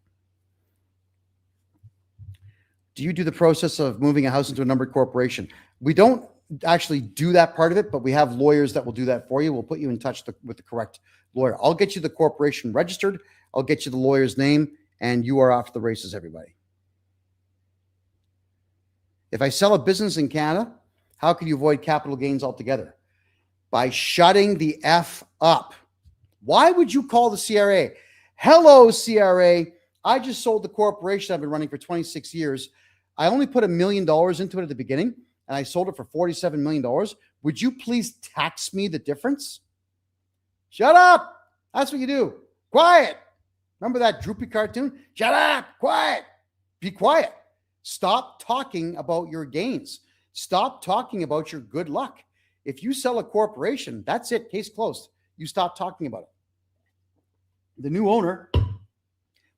Do you do the process of moving a house into a numbered corporation? We don't actually do that part of it, but we have lawyers that will do that for you. We'll put you in touch with the correct lawyer. I'll get you the corporation registered. I'll get you the lawyer's name, and you are off to the races, everybody. If I sell a business in Canada, how can you avoid capital gains altogether? By shutting the F up. Why would you call the CRA? Hello, CRA. I just sold the corporation I've been running for 26 years. I only put $1 million into it at the beginning, and I sold it for $47 million. Would you please tax me the difference? Shut up. That's what you do. Quiet. Remember that droopy cartoon? Shut up. Quiet. Be quiet. Stop talking about your gains. Stop talking about your good luck. If you sell a corporation, that's it. Case closed. You stop talking about it. The new owner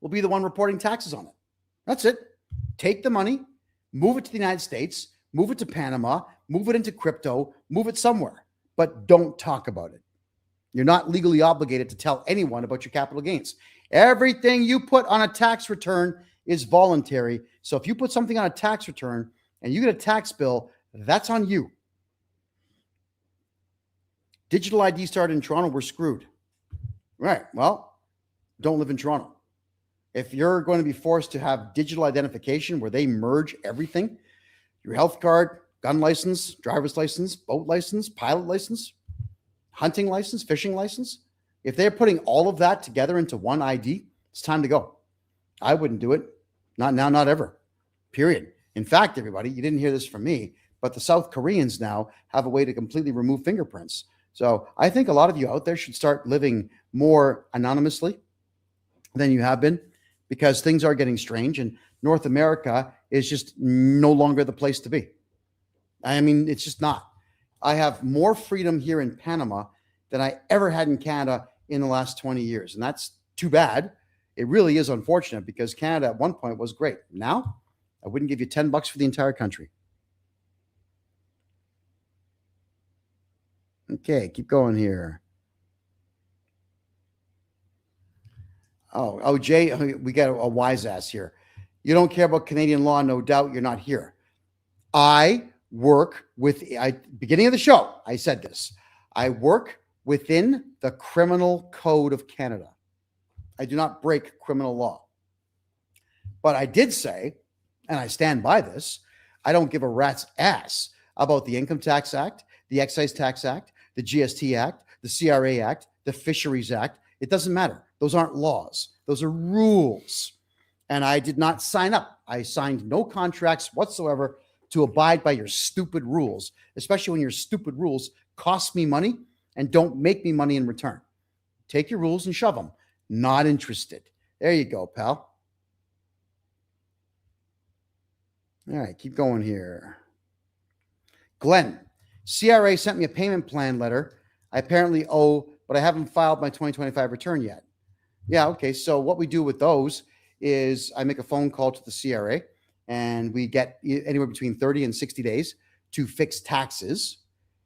will be the one reporting taxes on it. That's it. Take the money, move it to the United States, move it to Panama, move it into crypto, move it somewhere, but don't talk about it. You're not legally obligated to tell anyone about your capital gains. Everything you put on a tax return is voluntary. So if you put something on a tax return and you get a tax bill, that's on you. Digital ID started in Toronto, we're screwed. Right. Well, don't live in Toronto. If you're going to be forced to have digital identification where they merge everything, your health card, gun license, driver's license, boat license, pilot license, hunting license, fishing license, if they're putting all of that together into one ID, it's time to go. I wouldn't do it. Not now, not ever. Period. In fact, everybody, you didn't hear this from me, but the South Koreans now have a way to completely remove fingerprints. So I think a lot of you out there should start living more anonymously than you have been, because things are getting strange and North America is just no longer the place to be. I mean, it's just not. I have more freedom here in Panama than I ever had in Canada in the last 20 years. And that's too bad. It really is unfortunate, because Canada at one point was great. Now, I wouldn't give you $10 for the entire country. Okay, keep going here. Oh, Jay, we got a wise ass here. You don't care about Canadian law, no doubt. You're not here. I work with, beginning of the show, I said this. I work within the Criminal Code of Canada. I do not break criminal law. But I did say, and I stand by this, I don't give a rat's ass about the Income Tax Act, the Excise Tax Act, the GST Act, the CRA Act, the Fisheries Act. It doesn't matter. Those aren't laws. Those are rules. And I did not sign up. I signed no contracts whatsoever to abide by your stupid rules, especially when your stupid rules cost me money and don't make me money in return. Take your rules and shove them. Not interested. There you go, pal. All right, keep going here. Glenn, CRA sent me a payment plan letter. I apparently owe, but I haven't filed my 2025 return yet. Yeah, okay. So what we do with those is I make a phone call to the CRA, and we get anywhere between 30 and 60 days to fix taxes.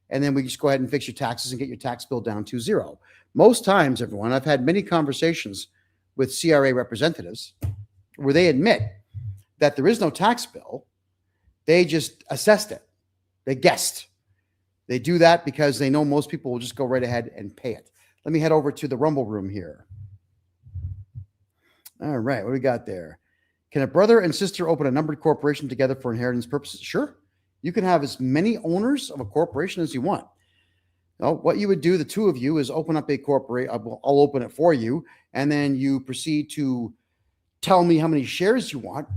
And then we just go ahead and fix your taxes and get your tax bill down to zero. Most times, everyone, I've had many conversations with CRA representatives where they admit that there is no tax bill. They just assessed it. They guessed. They do that because they know most people will just go right ahead and pay it. Let me head over to the Rumble room here. All right, what do we got there? Can a brother and sister open a numbered corporation together for inheritance purposes? Sure. You can have as many owners of a corporation as you want. Now, what you would do, the two of you, is open up a corporation. I'll open it for you, and then you proceed to tell me how many shares you want.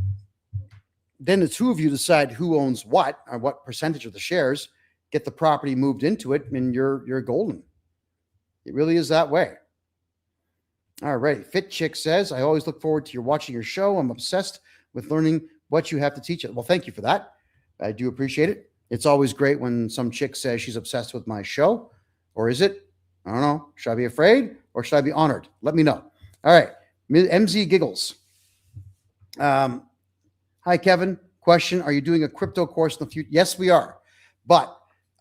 Then the two of you decide who owns what, or what percentage of the shares, get the property moved into it, and you're golden. It really is that way. All right. Fit Chick says, I always look forward to watching your show. I'm obsessed with learning what you have to teach us. Well, thank you for that. I do appreciate it. It's always great when some chick says she's obsessed with my show. Or is it? I don't know. Should I be afraid or should I be honored? Let me know. All right. MZ Giggles. Hi, Kevin. Question. Are you doing a crypto course in the future? Yes, we are. But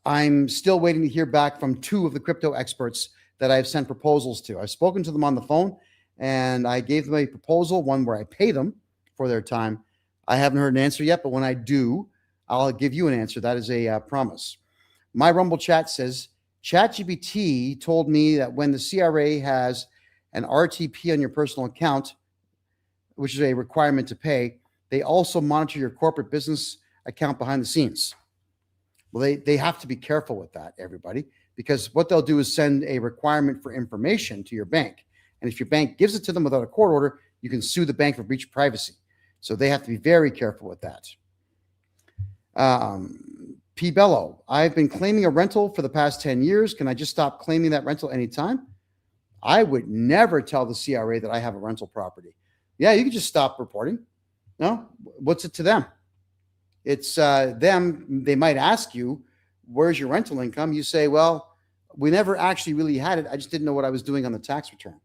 I'm still waiting to hear back from two of the crypto experts that I've sent proposals to. I've spoken to them on the phone, and I gave them a proposal, one where I pay them for their time. I haven't heard an answer yet, but when I do, I'll give you an answer. That is a promise. My Rumble chat says, ChatGPT told me that when the CRA has an RTP on your personal account, which is a requirement to pay, they also monitor your corporate business account behind the scenes. Well, they have to be careful with that, everybody, because what they'll do is send a requirement for information to your bank. And if your bank gives it to them without a court order, you can sue the bank for breach of privacy. So they have to be very careful with that. P. Bello, I've been claiming a rental for the past 10 years. Can I just stop claiming that rental anytime? I would never tell the CRA that I have a rental property. Yeah, you can just stop reporting. No, what's it to them? It's them. They might ask you, where's your rental income? You say, well, we never actually really had it. I just didn't know what I was doing on the tax return.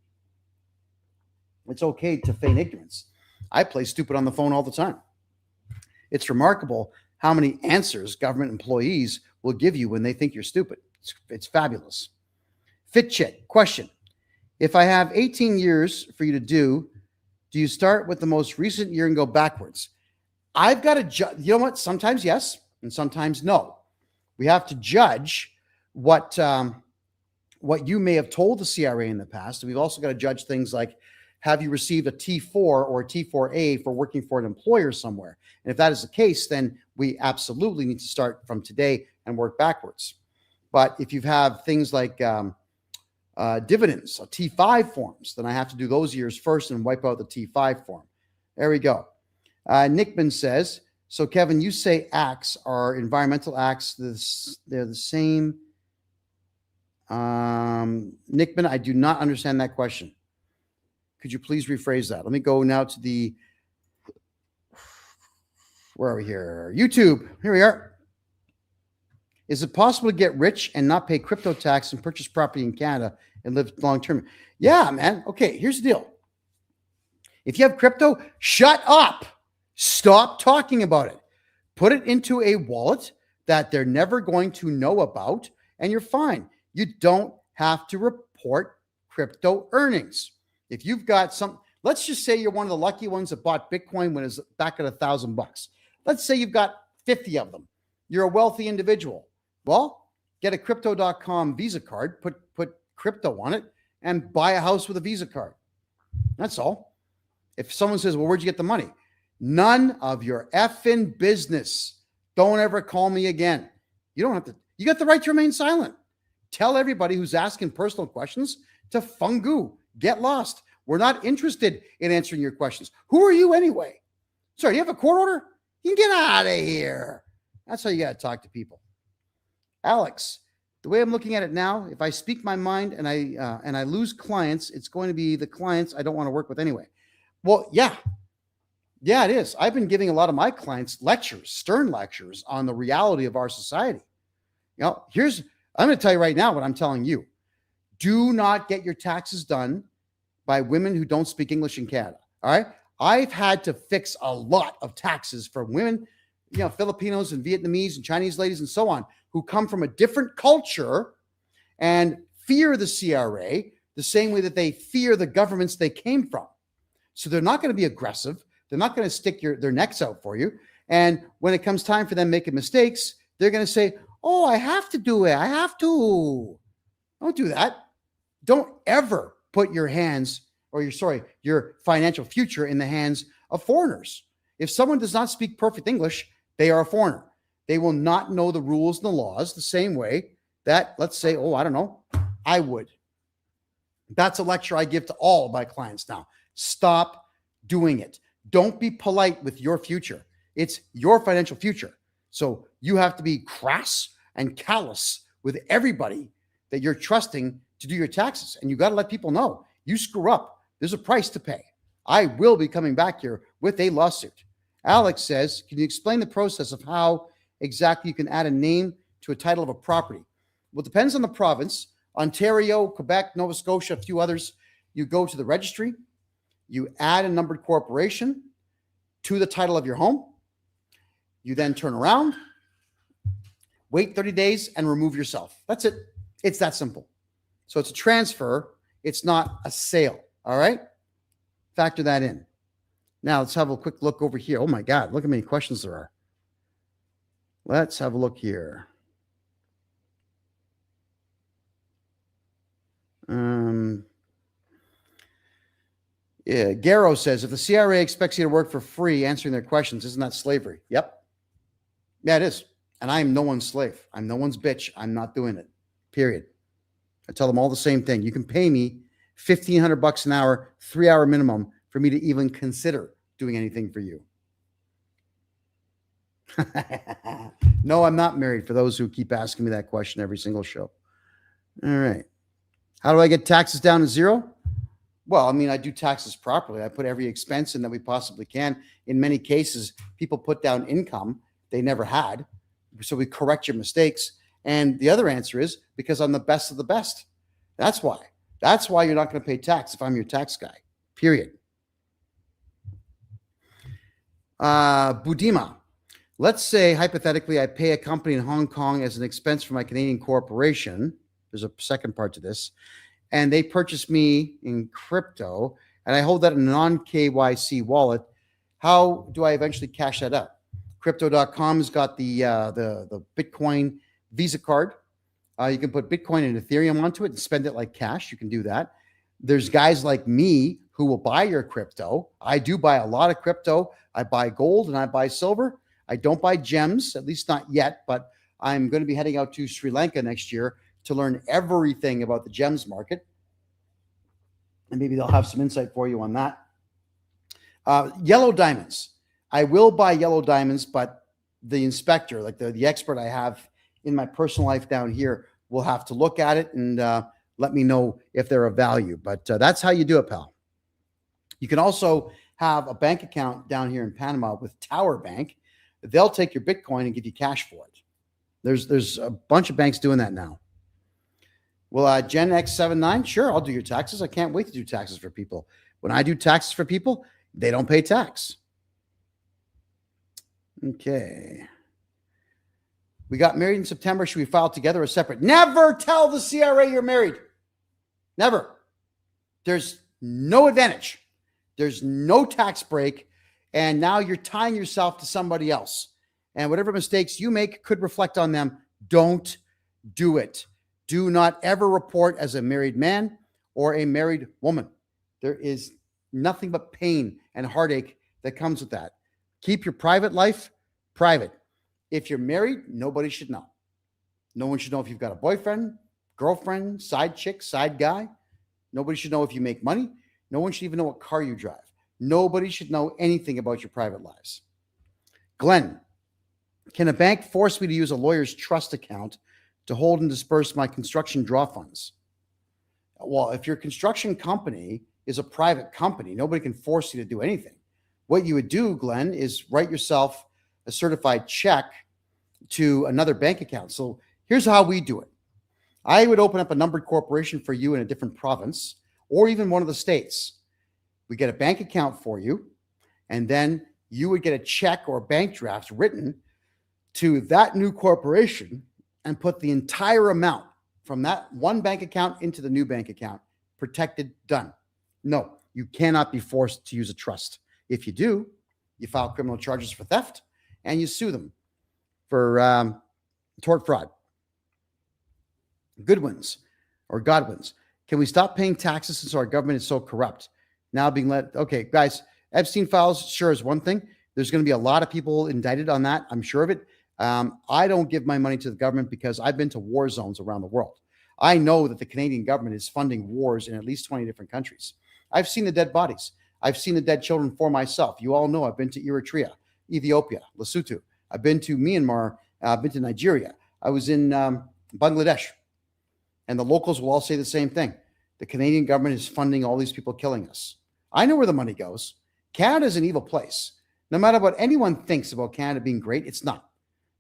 It's okay to feign ignorance. I play stupid on the phone all the time. It's remarkable how many answers government employees will give you when they think you're stupid. It's fabulous. FitChit, question. If I have 18 years for you to do you start with the most recent year and go backwards? I've got to judge. You know what? Sometimes yes, and sometimes no. We have to judge what you may have told the CRA in the past. And we've also got to judge things like, have you received a T4 or a T4A for working for an employer somewhere? And if that is the case, then we absolutely need to start from today and work backwards. But if you have things like dividends, T5 forms, then I have to do those years first and wipe out the T5 form. There we go. Nickman says, so Kevin, you say acts are environmental acts. They're the same. Nickman, I do not understand that question. Could you please rephrase that? Let me go now to the, where are we here? YouTube. Here we are. Is it possible to get rich and not pay crypto tax and purchase property in Canada and live long-term? Yeah, man. Okay, here's the deal. If you have crypto, shut up. Stop talking about it. Put it into a wallet that they're never going to know about, and you're fine. You don't have to report crypto earnings. If you've got some, let's just say you're one of the lucky ones that bought Bitcoin when it's back at $1,000. Let's say you've got 50 of them. You're a wealthy individual. Well, get a crypto.com Visa card, put crypto on it, and buy a house with a Visa card. That's all. If someone says, well, where'd you get the money? None of your effing business. Don't ever call me again. You don't have to. You got the right to remain silent. Tell everybody who's asking personal questions to fungu. Get lost. We're not interested in answering your questions. Who are you anyway? Sorry, you have a court order? You can get out of here. That's how you got to talk to people. Alex, the way I'm looking at it now, if I speak my mind and I lose clients, it's going to be the clients I don't want to work with anyway. Well, yeah. Yeah, it is. I've been giving a lot of my clients lectures, stern lectures on the reality of our society. You know, I'm going to tell you right now what I'm telling you. Do not get your taxes done by women who don't speak English in Canada. All right. I've had to fix a lot of taxes for women, you know, Filipinos and Vietnamese and Chinese ladies and so on, who come from a different culture and fear the CRA the same way that they fear the governments they came from. So they're not going to be aggressive. They're not going to stick their necks out for you. And when it comes time for them making mistakes, they're going to say, oh, I have to do it. I have to. Don't do that. Don't ever put your financial future in the hands of foreigners. If someone does not speak perfect English, they are a foreigner. They will not know the rules and the laws the same way that, let's say, I don't know, I would. That's a lecture I give to all of my clients now. Stop doing it. Don't be polite with your future. It's your financial future. So you have to be crass and callous with everybody that you're trusting to do your taxes. And you got to let people know, you screw up, there's a price to pay. I will be coming back here with a lawsuit. Alex says, can you explain the process of how exactly you can add a name to a title of a property? Well, it depends on the province. Ontario, Quebec, Nova Scotia, a few others. You go to the registry. You add a numbered corporation to the title of your home. You then turn around, wait 30 days, and remove yourself. That's it. It's that simple. So it's a transfer. It's not a sale. All right? Factor that in. Now let's have a quick look over here. Oh my God, look how many questions there are. Let's have a look here. Yeah, Garrow says, if the CRA expects you to work for free answering their questions, isn't that slavery? Yep. Yeah, it is. And I am no one's slave. I'm no one's bitch. I'm not doing it. Period. I tell them all the same thing. You can pay me $1,500 an hour, 3-hour minimum for me to even consider doing anything for you. No, I'm not married, for those who keep asking me that question every single show. All right. How do I get taxes down to zero? Well, I mean, I do taxes properly. I put every expense in that we possibly can. In many cases, people put down income they never had. So we correct your mistakes. And the other answer is because I'm the best of the best. That's why. That's why you're not going to pay tax if I'm your tax guy. Period. Budima. Let's say, hypothetically, I pay a company in Hong Kong as an expense for my Canadian corporation. There's a second part to this. And they purchase me in crypto, and I hold that in a non-KYC wallet. How do I eventually cash that out? Crypto.com has got the Bitcoin Visa card. You can put Bitcoin and Ethereum onto it and spend it like cash. You can do that. There's guys like me who will buy your crypto. I do buy a lot of crypto. I buy gold and I buy silver. I don't buy gems, at least not yet, but I'm going to be heading out to Sri Lanka next year to learn everything about the gems market. And maybe they'll have some insight for you on that. Yellow diamonds. I will buy yellow diamonds, but the inspector, like the expert I have in my personal life down here, will have to look at it and let me know if they're of value. But that's how you do it, pal. You can also have a bank account down here in Panama with Tower Bank. They'll take your Bitcoin and give you cash for it. There's a bunch of banks doing that now. Well, Gen X79, sure, I'll do your taxes. I can't wait to do taxes for people. When I do taxes for people, they don't pay tax. Okay. We got married in September. Should we file together or separate? Never tell the CRA you're married. Never. There's no advantage. There's no tax break. And now you're tying yourself to somebody else. And whatever mistakes you make could reflect on them. Don't do it. Do not ever report as a married man or a married woman. There is nothing but pain and heartache that comes with that. Keep your private life private. If you're married, nobody should know. No one should know if you've got a boyfriend, girlfriend, side chick, side guy. Nobody should know if you make money. No one should even know what car you drive. Nobody should know anything about your private lives. Glenn, can a bank force me to use a lawyer's trust account to hold and disperse my construction draw funds? Well, if your construction company is a private company, nobody can force you to do anything. What you would do, Glenn, is write yourself a certified check to another bank account. So here's how we do it. I would open up a numbered corporation for you in a different province or even one of the states. We get a bank account for you, and then you would get a check or a bank draft written to that new corporation and put the entire amount from that one bank account into the new bank account. Protected, done. No, you cannot be forced to use a trust. If you do, you file criminal charges for theft and you sue them for tort fraud. Goodwins or Godwins. Can we stop paying taxes since our government is so corrupt? Now being let, okay, guys, Epstein files sure is one thing. There's going to be a lot of people indicted on that. I'm sure of it. I don't give my money to the government because I've been to war zones around the world. I know that the Canadian government is funding wars in at least 20 different countries. I've seen the dead bodies. I've seen the dead children for myself. You all know I've been to Eritrea, Ethiopia, Lesotho. I've been to Myanmar. I've been to Nigeria. I was in Bangladesh. And the locals will all say the same thing. The Canadian government is funding all these people killing us. I know where the money goes. Canada is an evil place. No matter what anyone thinks about Canada being great, it's not.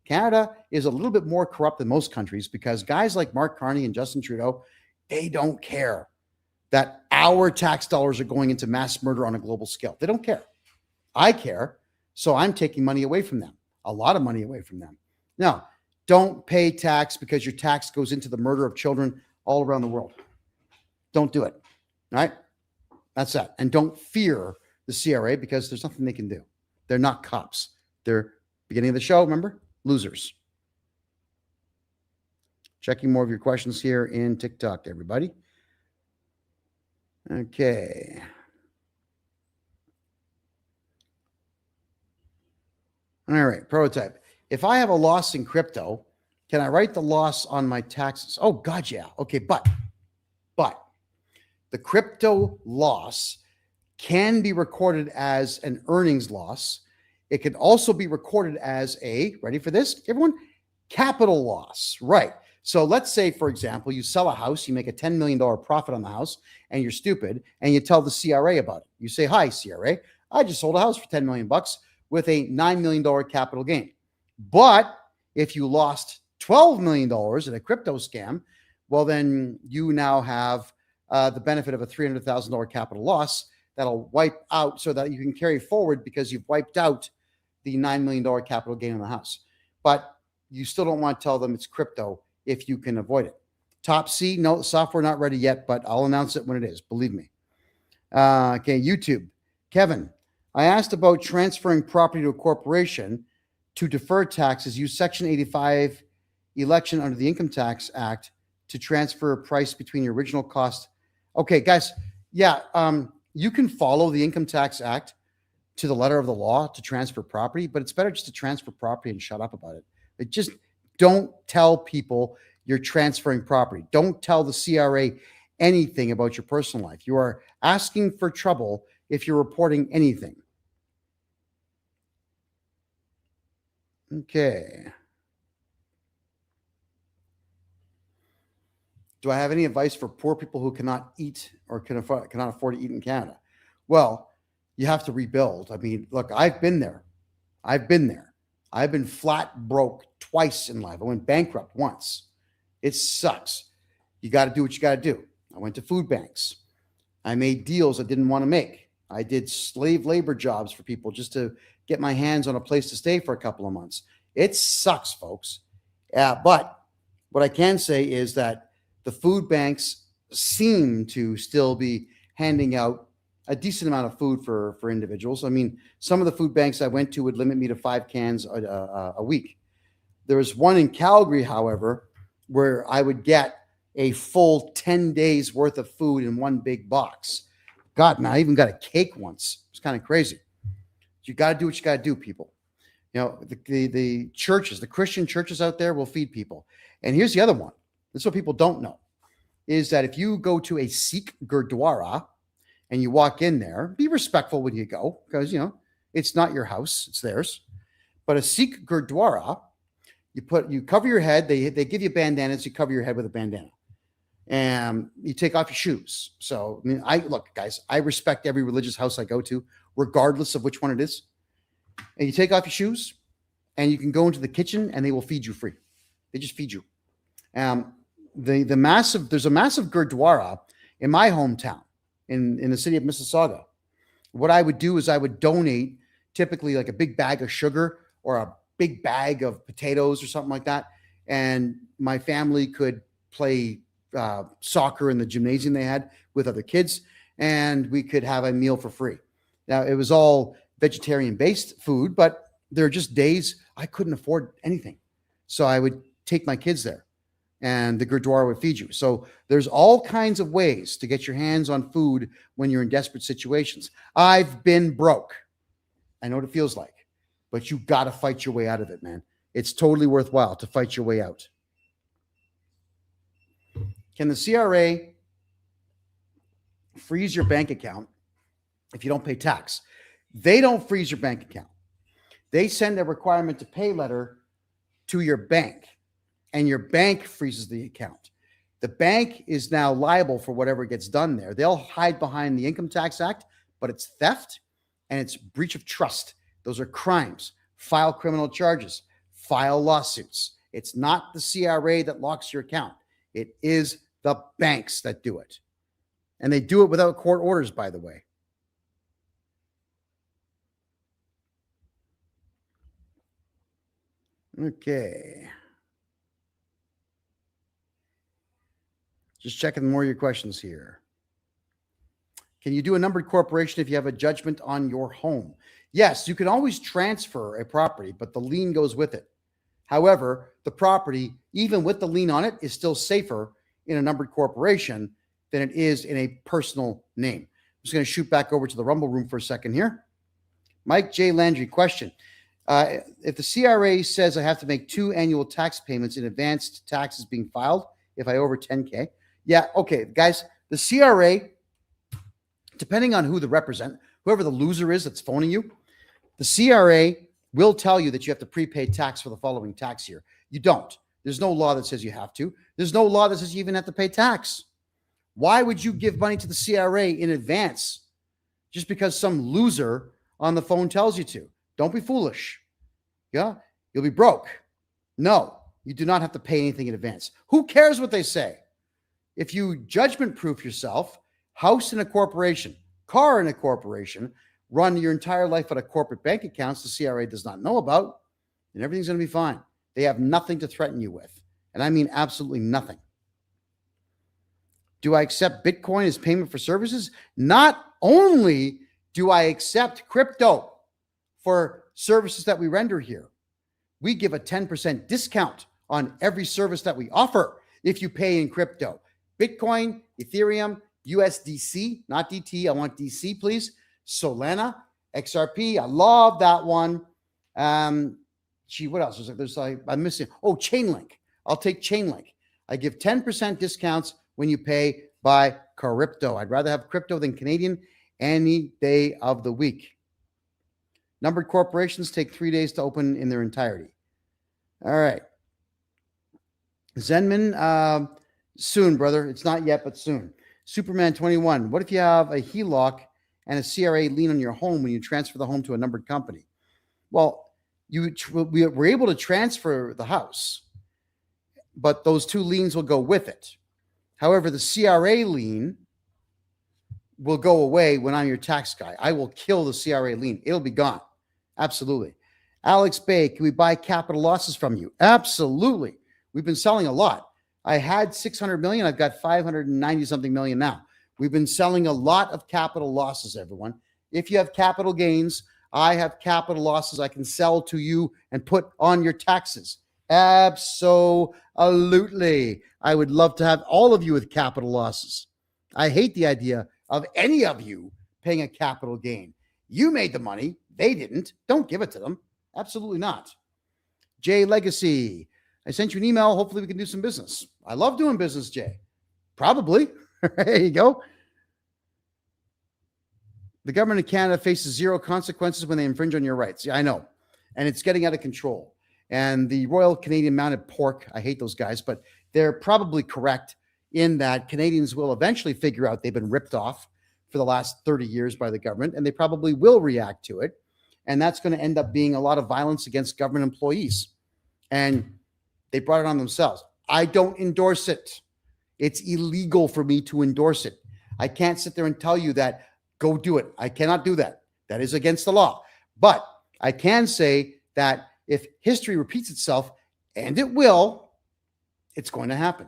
Canada is a little bit more corrupt than most countries because guys like Mark Carney and Justin Trudeau, they don't care that our tax dollars are going into mass murder on a global scale. They don't care. I care. So I'm taking money away from them, a lot of money away from them. Now, don't pay tax because your tax goes into the murder of children all around the world. Don't do it. All right? That's that. And don't fear the CRA because there's nothing they can do. They're not cops. They're, beginning of the show, remember? Losers. Checking more of your questions here in TikTok, everybody. Okay. All right, prototype. If I have a loss in crypto, can I write the loss on my taxes? Oh, God, yeah. Okay, but the crypto loss can be recorded as an earnings loss. It can also be recorded as a, ready for this, everyone? Capital loss, right? So let's say, for example, you sell a house, you make a $10 million profit on the house, and you're stupid, and you tell the CRA about it. You say, hi, CRA, I just sold a house for 10 million bucks with a $9 million capital gain. But if you lost $12 million in a crypto scam, well, then you now have the benefit of a $300,000 capital loss that'll wipe out so that you can carry forward because you've wiped out the $9 million capital gain on the house. But you still don't want to tell them it's crypto if you can avoid it. Top C, no, software not ready yet, but I'll announce it when it is. Believe me. Okay, YouTube. Kevin, I asked about transferring property to a corporation to defer taxes. Use Section 85 election under the Income Tax Act to transfer a price between your original cost. Okay, guys. Yeah, you can follow the Income Tax Act to the letter of the law to transfer property, but it's better just to transfer property and shut up about it. Just don't tell people you're transferring property. Don't tell the CRA anything about your personal life. You are asking for trouble if you're reporting anything. Okay. Do I have any advice for poor people who cannot eat or cannot afford to eat in Canada? Well, you have to rebuild. I mean, look, I've been there. I've been flat broke twice in life. I went bankrupt once. It sucks. You got to do what you got to do. I went to food banks. I made deals I didn't want to make. I did slave labor jobs for people just to get my hands on a place to stay for a couple of months. It sucks, folks. But what I can say is that the food banks seem to still be handing out a decent amount of food for individuals. I mean, some of the food banks I went to would limit me to 5 cans a week. There was one in Calgary, however, where I would get a full 10 days worth of food in one big box. God, man, I even got a cake once. It's kind of crazy. You got to do what you got to do, people. You know, the churches, the Christian churches out there will feed people. And here's the other one. This is what people don't know, is that if you go to a Sikh Gurdwara and you walk in there, be respectful when you go because, you know, it's not your house, it's theirs. But a Sikh Gurdwara, you cover your head. They give you bandanas. You cover your head with a bandana, and you take off your shoes. So, I mean, look, guys, I respect every religious house I go to, regardless of which one it is. And you take off your shoes, and you can go into the kitchen, and they will feed you free. They just feed you. There's a massive Gurdwara in my hometown, in the city of Mississauga. What I would do is I would donate typically like a big bag of sugar or a big bag of potatoes or something like that. And my family could play soccer in the gymnasium they had with other kids, and we could have a meal for free. Now, it was all vegetarian-based food, but there are just days I couldn't afford anything. So I would take my kids there, and the Gurdwara would feed you. So there's all kinds of ways to get your hands on food when you're in desperate situations. I've been broke. I know what it feels like, but you got to fight your way out of it, man. It's totally worthwhile to fight your way out. Can the CRA freeze your bank account if you don't pay tax? They don't freeze your bank account. They send a requirement to pay letter to your bank, and your bank freezes the account. The bank is now liable for whatever gets done there. They'll hide behind the Income Tax Act, but it's theft and it's breach of trust. Those are crimes. File criminal charges, file lawsuits. It's not the CRA that locks your account. It is the banks that do it. And they do it without court orders, by the way. Okay. Just checking more of your questions here. Can you do a numbered corporation if you have a judgment on your home? Yes, you can always transfer a property, but the lien goes with it. However, the property, even with the lien on it, is still safer in a numbered corporation than it is in a personal name. I'm just going to shoot back over to the Rumble room for a second here. Mike J. Landry, question. If the CRA says I have to make 2 annual tax payments in advance to taxes being filed if I over 10K. Yeah, okay, guys, the CRA, depending on who whoever the loser is that's phoning you, the CRA will tell you that you have to prepay tax for the following tax year. You don't. There's no law that says you have to. There's no law that says you even have to pay tax. Why would you give money to the CRA in advance just because some loser on the phone tells you to? Don't be foolish. Yeah, you'll be broke. No, you do not have to pay anything in advance. Who cares what they say? If you judgment proof yourself, house in a corporation, car in a corporation, run your entire life out of corporate bank accounts the CRA does not know about, then everything's going to be fine. They have nothing to threaten you with. And I mean absolutely nothing. Do I accept Bitcoin as payment for services? Not only do I accept crypto for services that we render here, we give a 10% discount on every service that we offer if you pay in crypto. Bitcoin, Ethereum, USDC, not DT. I want DC, please. Solana, XRP. I love that one. What else? I'm missing. Oh, Chainlink. I'll take Chainlink. I give 10% discounts when you pay by crypto. I'd rather have crypto than Canadian any day of the week. Numbered corporations take 3 days to open in their entirety. All right. Zenman, soon, brother. It's not yet, but soon. Superman 21. What if you have a HELOC and a CRA lien on your home when you transfer the home to a numbered company? Well, we were able to transfer the house, but those 2 liens will go with it. However, the CRA lien will go away when I'm your tax guy. I will kill the CRA lien. It'll be gone. Absolutely. Alex Bay, can we buy capital losses from you? Absolutely. We've been selling a lot. I had 600 million. I've got 590 something million now. We've been selling a lot of capital losses, everyone. If you have capital gains, I have capital losses I can sell to you and put on your taxes. Absolutely. I would love to have all of you with capital losses. I hate the idea of any of you paying a capital gain. You made the money. They didn't. Don't give it to them. Absolutely not. Jay Legacy. I sent you an email. Hopefully we can do some business. I love doing business, Jay. Probably. There you go. The government of Canada faces 0 consequences when they infringe on your rights. Yeah, I know. And it's getting out of control. And the Royal Canadian Mounted Pork, I hate those guys, but they're probably correct in that Canadians will eventually figure out they've been ripped off for the last 30 years by the government, and they probably will react to it. And that's going to end up being a lot of violence against government employees. And they brought it on themselves. I don't endorse it. It's illegal for me to endorse it. I can't sit there and tell you that, go do it. I cannot do that. That is against the law. But I can say that if history repeats itself, and it will, it's going to happen.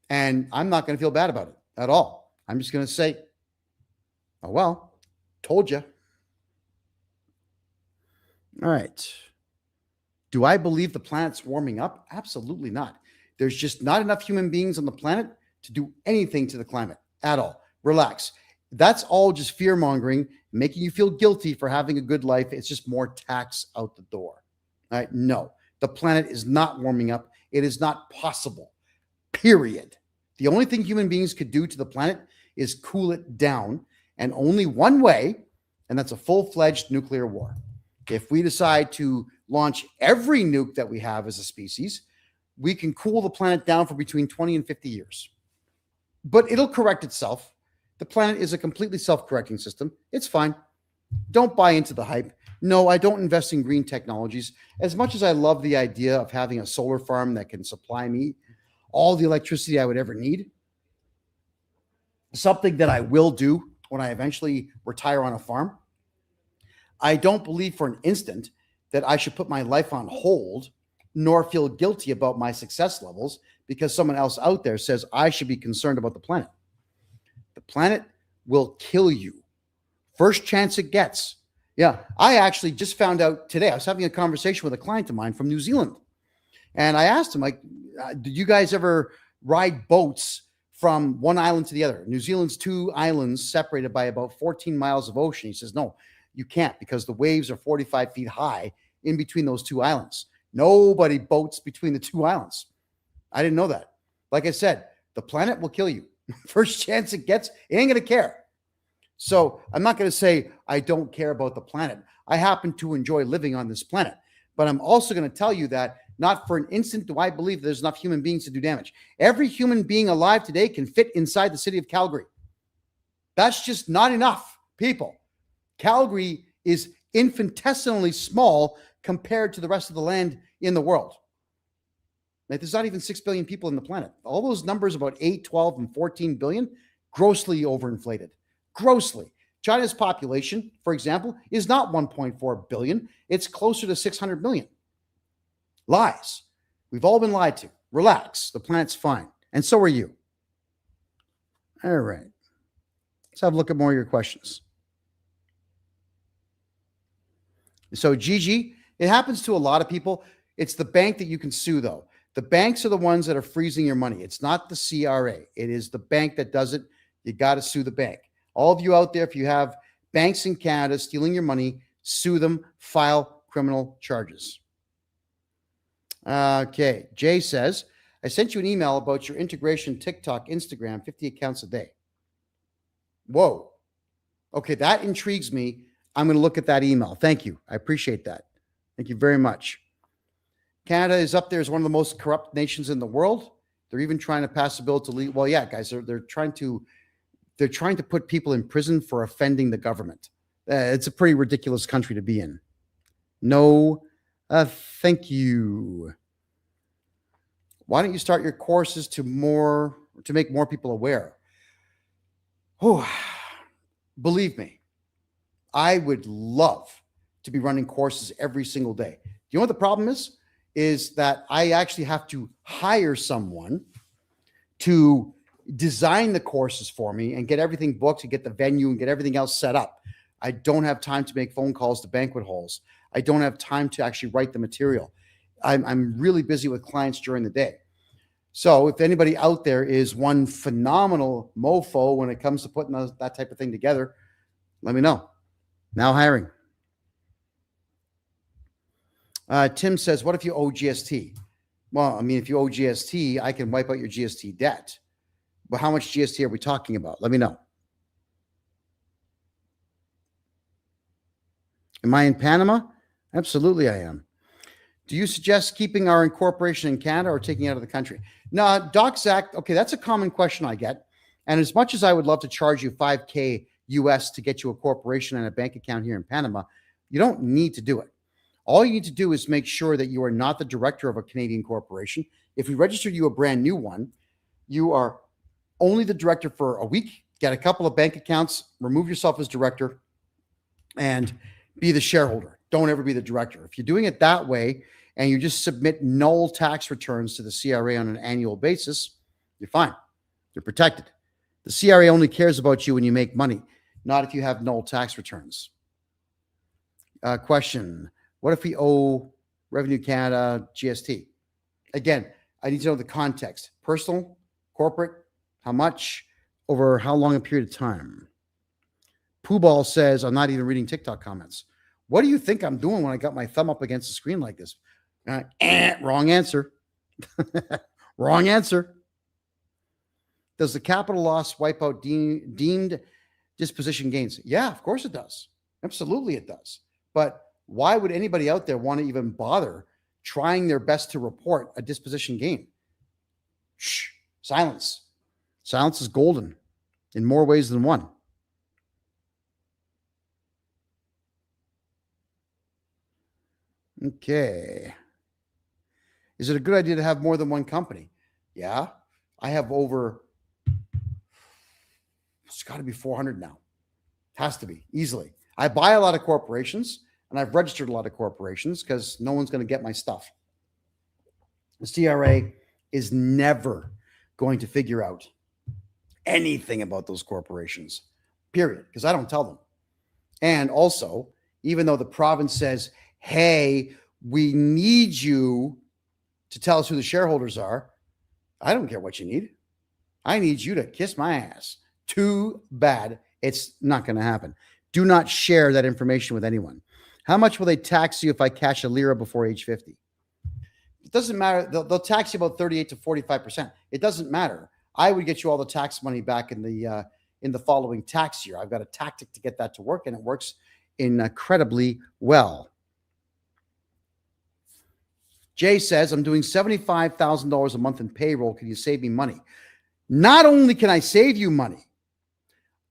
And I'm not going to feel bad about it at all. I'm just going to say, oh, well, told you. All right. Do I believe the planet's warming up? Absolutely not. There's just not enough human beings on the planet to do anything to the climate at all. Relax. That's all just fear mongering, making you feel guilty for having a good life. It's just more tax out the door. All right. No, the planet is not warming up. It is not possible. Period. The only thing human beings could do to the planet is cool it down, and only one way, and that's a full-fledged nuclear war. If we decide to launch every nuke that we have as a species, we can cool the planet down for between 20 and 50 years. But it'll correct itself. The planet is a completely self-correcting system. It's fine. Don't buy into the hype. No, I don't invest in green technologies. As much as I love the idea of having a solar farm that can supply me all the electricity I would ever need, something that I will do when I eventually retire on a farm, I don't believe for an instant that I should put my life on hold nor feel guilty about my success levels because someone else out there says I should be concerned about the planet. The planet will kill you. First chance it gets. Yeah, I actually just found out today. I was having a conversation with a client of mine from New Zealand. And I asked him, like, did you guys ever ride boats from one island to the other. New Zealand's 2 islands separated by about 14 miles of ocean. He says, no, you can't, because the waves are 45 feet high in between those 2 islands. Nobody boats between the 2 islands. I didn't know that. Like I said, the planet will kill you. First chance it gets, it ain't going to care. So I'm not going to say I don't care about the planet. I happen to enjoy living on this planet. But I'm also going to tell you that not for an instant do I believe there's enough human beings to do damage. Every human being alive today can fit inside the city of Calgary. That's just not enough, people. Calgary is infinitesimally small compared to the rest of the land in the world. Like, there's not even 6 billion people on the planet. All those numbers about 8, 12, and 14 billion, grossly overinflated. Grossly. China's population, for example, is not 1.4 billion. It's closer to 600 million. Lies. We've all been lied to. Relax. The planet's fine. And so are you. All right. Let's have a look at more of your questions. So, Gigi, it happens to a lot of people. It's the bank that you can sue, though. The banks are the ones that are freezing your money. It's not the CRA. It is the bank that does it. You got to sue the bank. All of you out there, if you have banks in Canada stealing your money, sue them, file criminal charges. Okay. Jay says, I sent you an email about your integration TikTok, Instagram, 50 accounts a day. Whoa. Okay, that intrigues me. I'm going to look at that email. Thank you. I appreciate that. Thank you very much. Canada is up there as one of the most corrupt nations in the world. They're even trying to pass a bill to leave. Well, yeah, guys, they're trying to put people in prison for offending the government. It's a pretty ridiculous country to be in. No, thank you. Why don't you start your courses to make more people aware? Oh, believe me, I would love to be running courses every single day. Do you know what the problem is? Is that I actually have to hire someone to design the courses for me and get everything booked and get the venue and get everything else set up. I don't have time to make phone calls to banquet halls. I don't have time to actually write the material. I'm really busy with clients during the day. So if anybody out there is one phenomenal mofo when it comes to putting that type of thing together, let me know. Now hiring. Tim says, what if you owe GST? Well, I mean, if you owe GST, I can wipe out your GST debt. But how much GST are we talking about? Let me know. Am I in Panama? Absolutely, I am. Do you suggest keeping our incorporation in Canada or taking it out of the country? No, Docs Act. Okay, that's a common question I get. And as much as I would love to charge you $5,000 US to get you a corporation and a bank account here in Panama, you don't need to do it. All you need to do is make sure that you are not the director of a Canadian corporation. If we registered you a brand new one, you are only the director for a week, get a couple of bank accounts, remove yourself as director, and be the shareholder. Don't ever be the director. If you're doing it that way and you just submit null tax returns to the CRA on an annual basis, you're fine. You're protected. The CRA only cares about you when you make money, not if you have null tax returns. Question. What if we owe Revenue Canada GST? Again, I need to know the context. Personal, corporate, how much, over how long a period of time? Pooball says, I'm not even reading TikTok comments. What do you think I'm doing when I got my thumb up against the screen like this? Wrong answer. Wrong answer. Does the capital loss wipe out deemed disposition gains? Yeah, of course it does. Absolutely it does. But why would anybody out there want to even bother trying their best to report a disposition gain? Shh, silence. Silence is golden in more ways than one. Okay. Is it a good idea to have more than one company? Yeah. I have over, it's got to be 400 now. Has to be, easily. I buy a lot of corporations. And I've registered a lot of corporations because no one's going to get my stuff. The CRA is never going to figure out anything about those corporations, period, because I don't tell them. And also, even though the province says, hey, we need you to tell us who the shareholders are, I don't care what you need. I need you to kiss my ass. Too bad. It's not going to happen. Do not share that information with anyone. How much will they tax you if I cash a lira before age 50? It doesn't matter. They'll tax you about 38 to 45%. It doesn't matter. I would get you all the tax money back in the following tax year. I've got a tactic to get that to work, and it works incredibly well. Jay says, I'm doing $75,000 a month in payroll. Can you save me money? Not only can I save you money,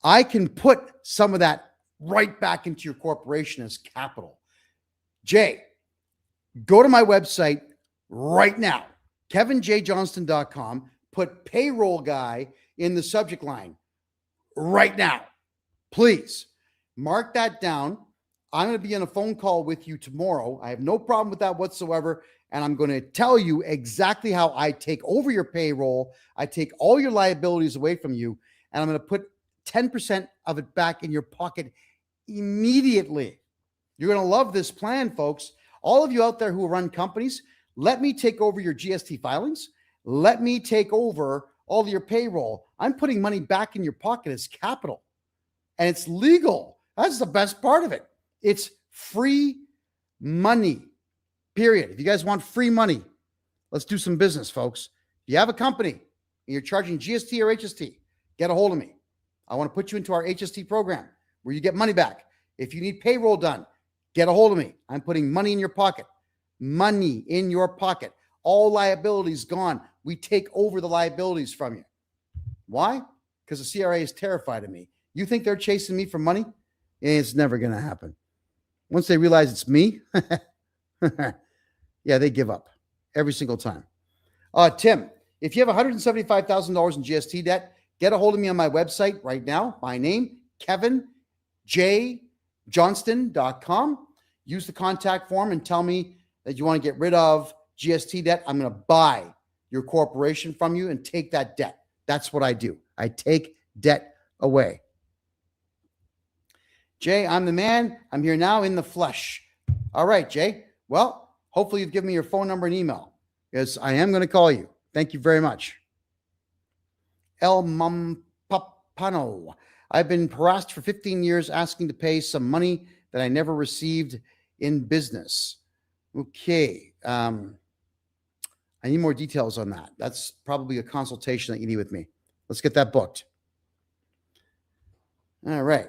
I can put some of that right back into your corporation as capital. Jay, go to my website right now, kevinjjohnston.com, put payroll guy in the subject line right now. Please mark that down. I'm going to be on a phone call with you tomorrow. I have no problem with that whatsoever. And I'm going to tell you exactly how I take over your payroll. I take all your liabilities away from you, and I'm going to put 10% of it back in your pocket immediately. You're going to love this plan, folks. All of you out there who run companies, let me take over your GST filings. Let me take over all of your payroll. I'm putting money back in your pocket as capital, and it's legal. That's the best part of it. It's free money. Period. If you guys want free money, let's do some business, folks. If you have a company and you're charging GST or HST, get a hold of me. I want to put you into our HST program where you get money back. If you need payroll done, get a hold of me. I'm putting money in your pocket. Money in your pocket. All liabilities gone. We take over the liabilities from you. Why? Because the CRA is terrified of me. You think they're chasing me for money? It's never going to happen. Once they realize it's me, yeah, they give up every single time. Tim, if you have $175,000 in GST debt, get a hold of me on my website right now. My name, kevinjjohnston.com. Use the contact form and tell me that you want to get rid of GST debt. I'm going to buy your corporation from you and take that debt. That's what I do. I take debt away. Jay, I'm the man. I'm here now in the flesh. All right, Jay. Well, hopefully you've given me your phone number and email, because I am going to call you. Thank you very much. El Mampapano. I've been harassed for 15 years asking to pay some money that I never received in business. Okay. I need more details on that. That's probably a consultation that you need with me. Let's get that booked. All right.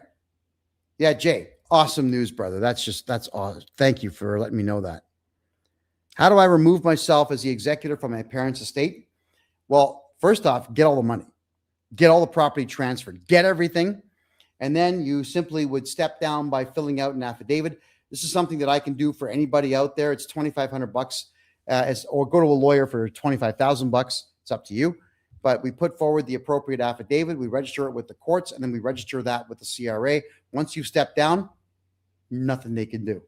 Yeah, Jay, awesome news, brother. That's awesome. Thank you for letting me know that. How do I remove myself as the executor from my parents' estate? Well, first off, get all the money, get all the property transferred, get everything. And then you simply would step down by filling out an affidavit. This is something that I can do for anybody out there. It's $2,500 or go to a lawyer for $25,000. It's up to you. But we put forward the appropriate affidavit. We register it with the courts, and then we register that with the CRA. Once you step down, nothing they can do,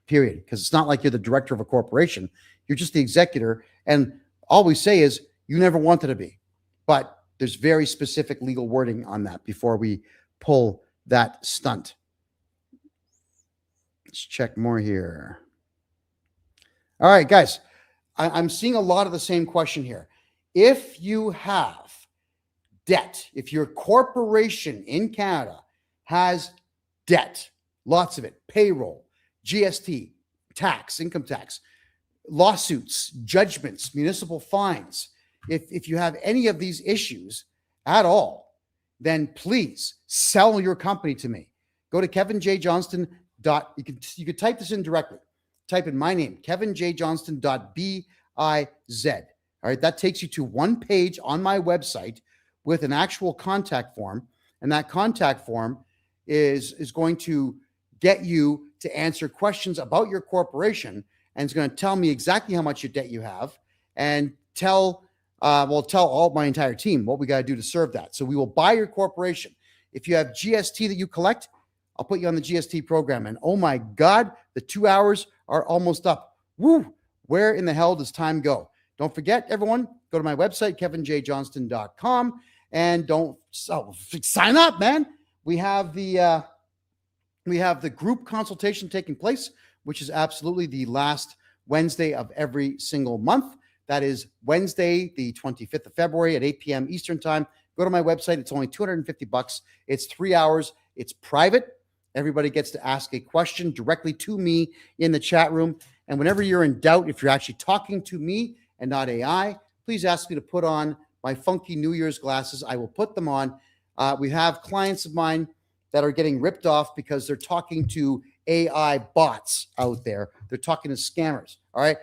period. Because it's not like you're the director of a corporation. You're just the executor. And all we say is you never wanted to be. But there's very specific legal wording on that before we pull that stunt. Let's check more here. All right, guys. I'm seeing a lot of the same question here. If you have debt, if your corporation in Canada has debt, lots of it, payroll, GST, tax, income tax, lawsuits, judgments, municipal fines, if you have any of these issues at all, then please sell your company to me. Go to kevinjjohnston. You could type this in directly. Type in my name, kevinjjohnston.biz. All right, that takes you to one page on my website with an actual contact form. And that contact form is going to get you to answer questions about your corporation. And it's going to tell me exactly how much your debt you have and tell all my entire team what we got to do to serve that. So we will buy your corporation. If you have GST that you collect, I'll put you on the GST program. And oh my God, the 2 hours are almost up. Woo! Where in the hell does time go? Don't forget, everyone, go to my website, kevinjjohnston.com, and sign up, man. We have the group consultation taking place, which is absolutely the last Wednesday of every single month. That is Wednesday, the 25th of February at 8 p.m. Eastern Time, go to my website. It's only $250. It's 3 hours. It's private. Everybody gets to ask a question directly to me in the chat room. And whenever you're in doubt, if you're actually talking to me and not AI, please ask me to put on my funky New Year's glasses. I will put them on. We have clients of mine that are getting ripped off because they're talking to AI bots out there. They're talking to scammers. All right.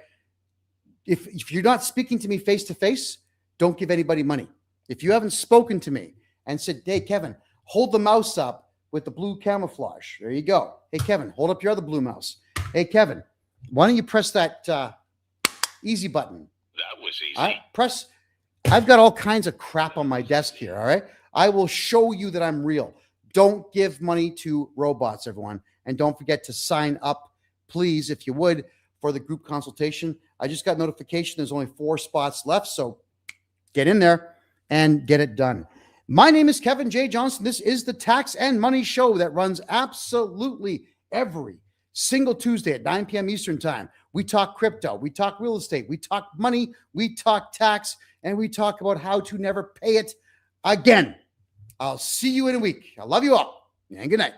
If you're not speaking to me face to face, don't give anybody money. If you haven't spoken to me and said, hey, Kevin, hold the mouse up with the blue camouflage. There you go. Hey, Kevin, hold up your other blue mouse. Hey, Kevin, why don't you press that easy button? That was easy. I've got all kinds of crap on my desk here. All right. I will show you that I'm real. Don't give money to robots, everyone. And don't forget to sign up, please, if you would, for the group consultation. I just got notification there's only 4 spots left. So get in there and get it done. My name is Kevin J. Johnston. This is the Tax and Money Show that runs absolutely every single Tuesday at 9 p.m. Eastern Time. We talk crypto, we talk real estate, we talk money, we talk tax, and we talk about how to never pay it again. I'll see you in a week. I love you all, and good night.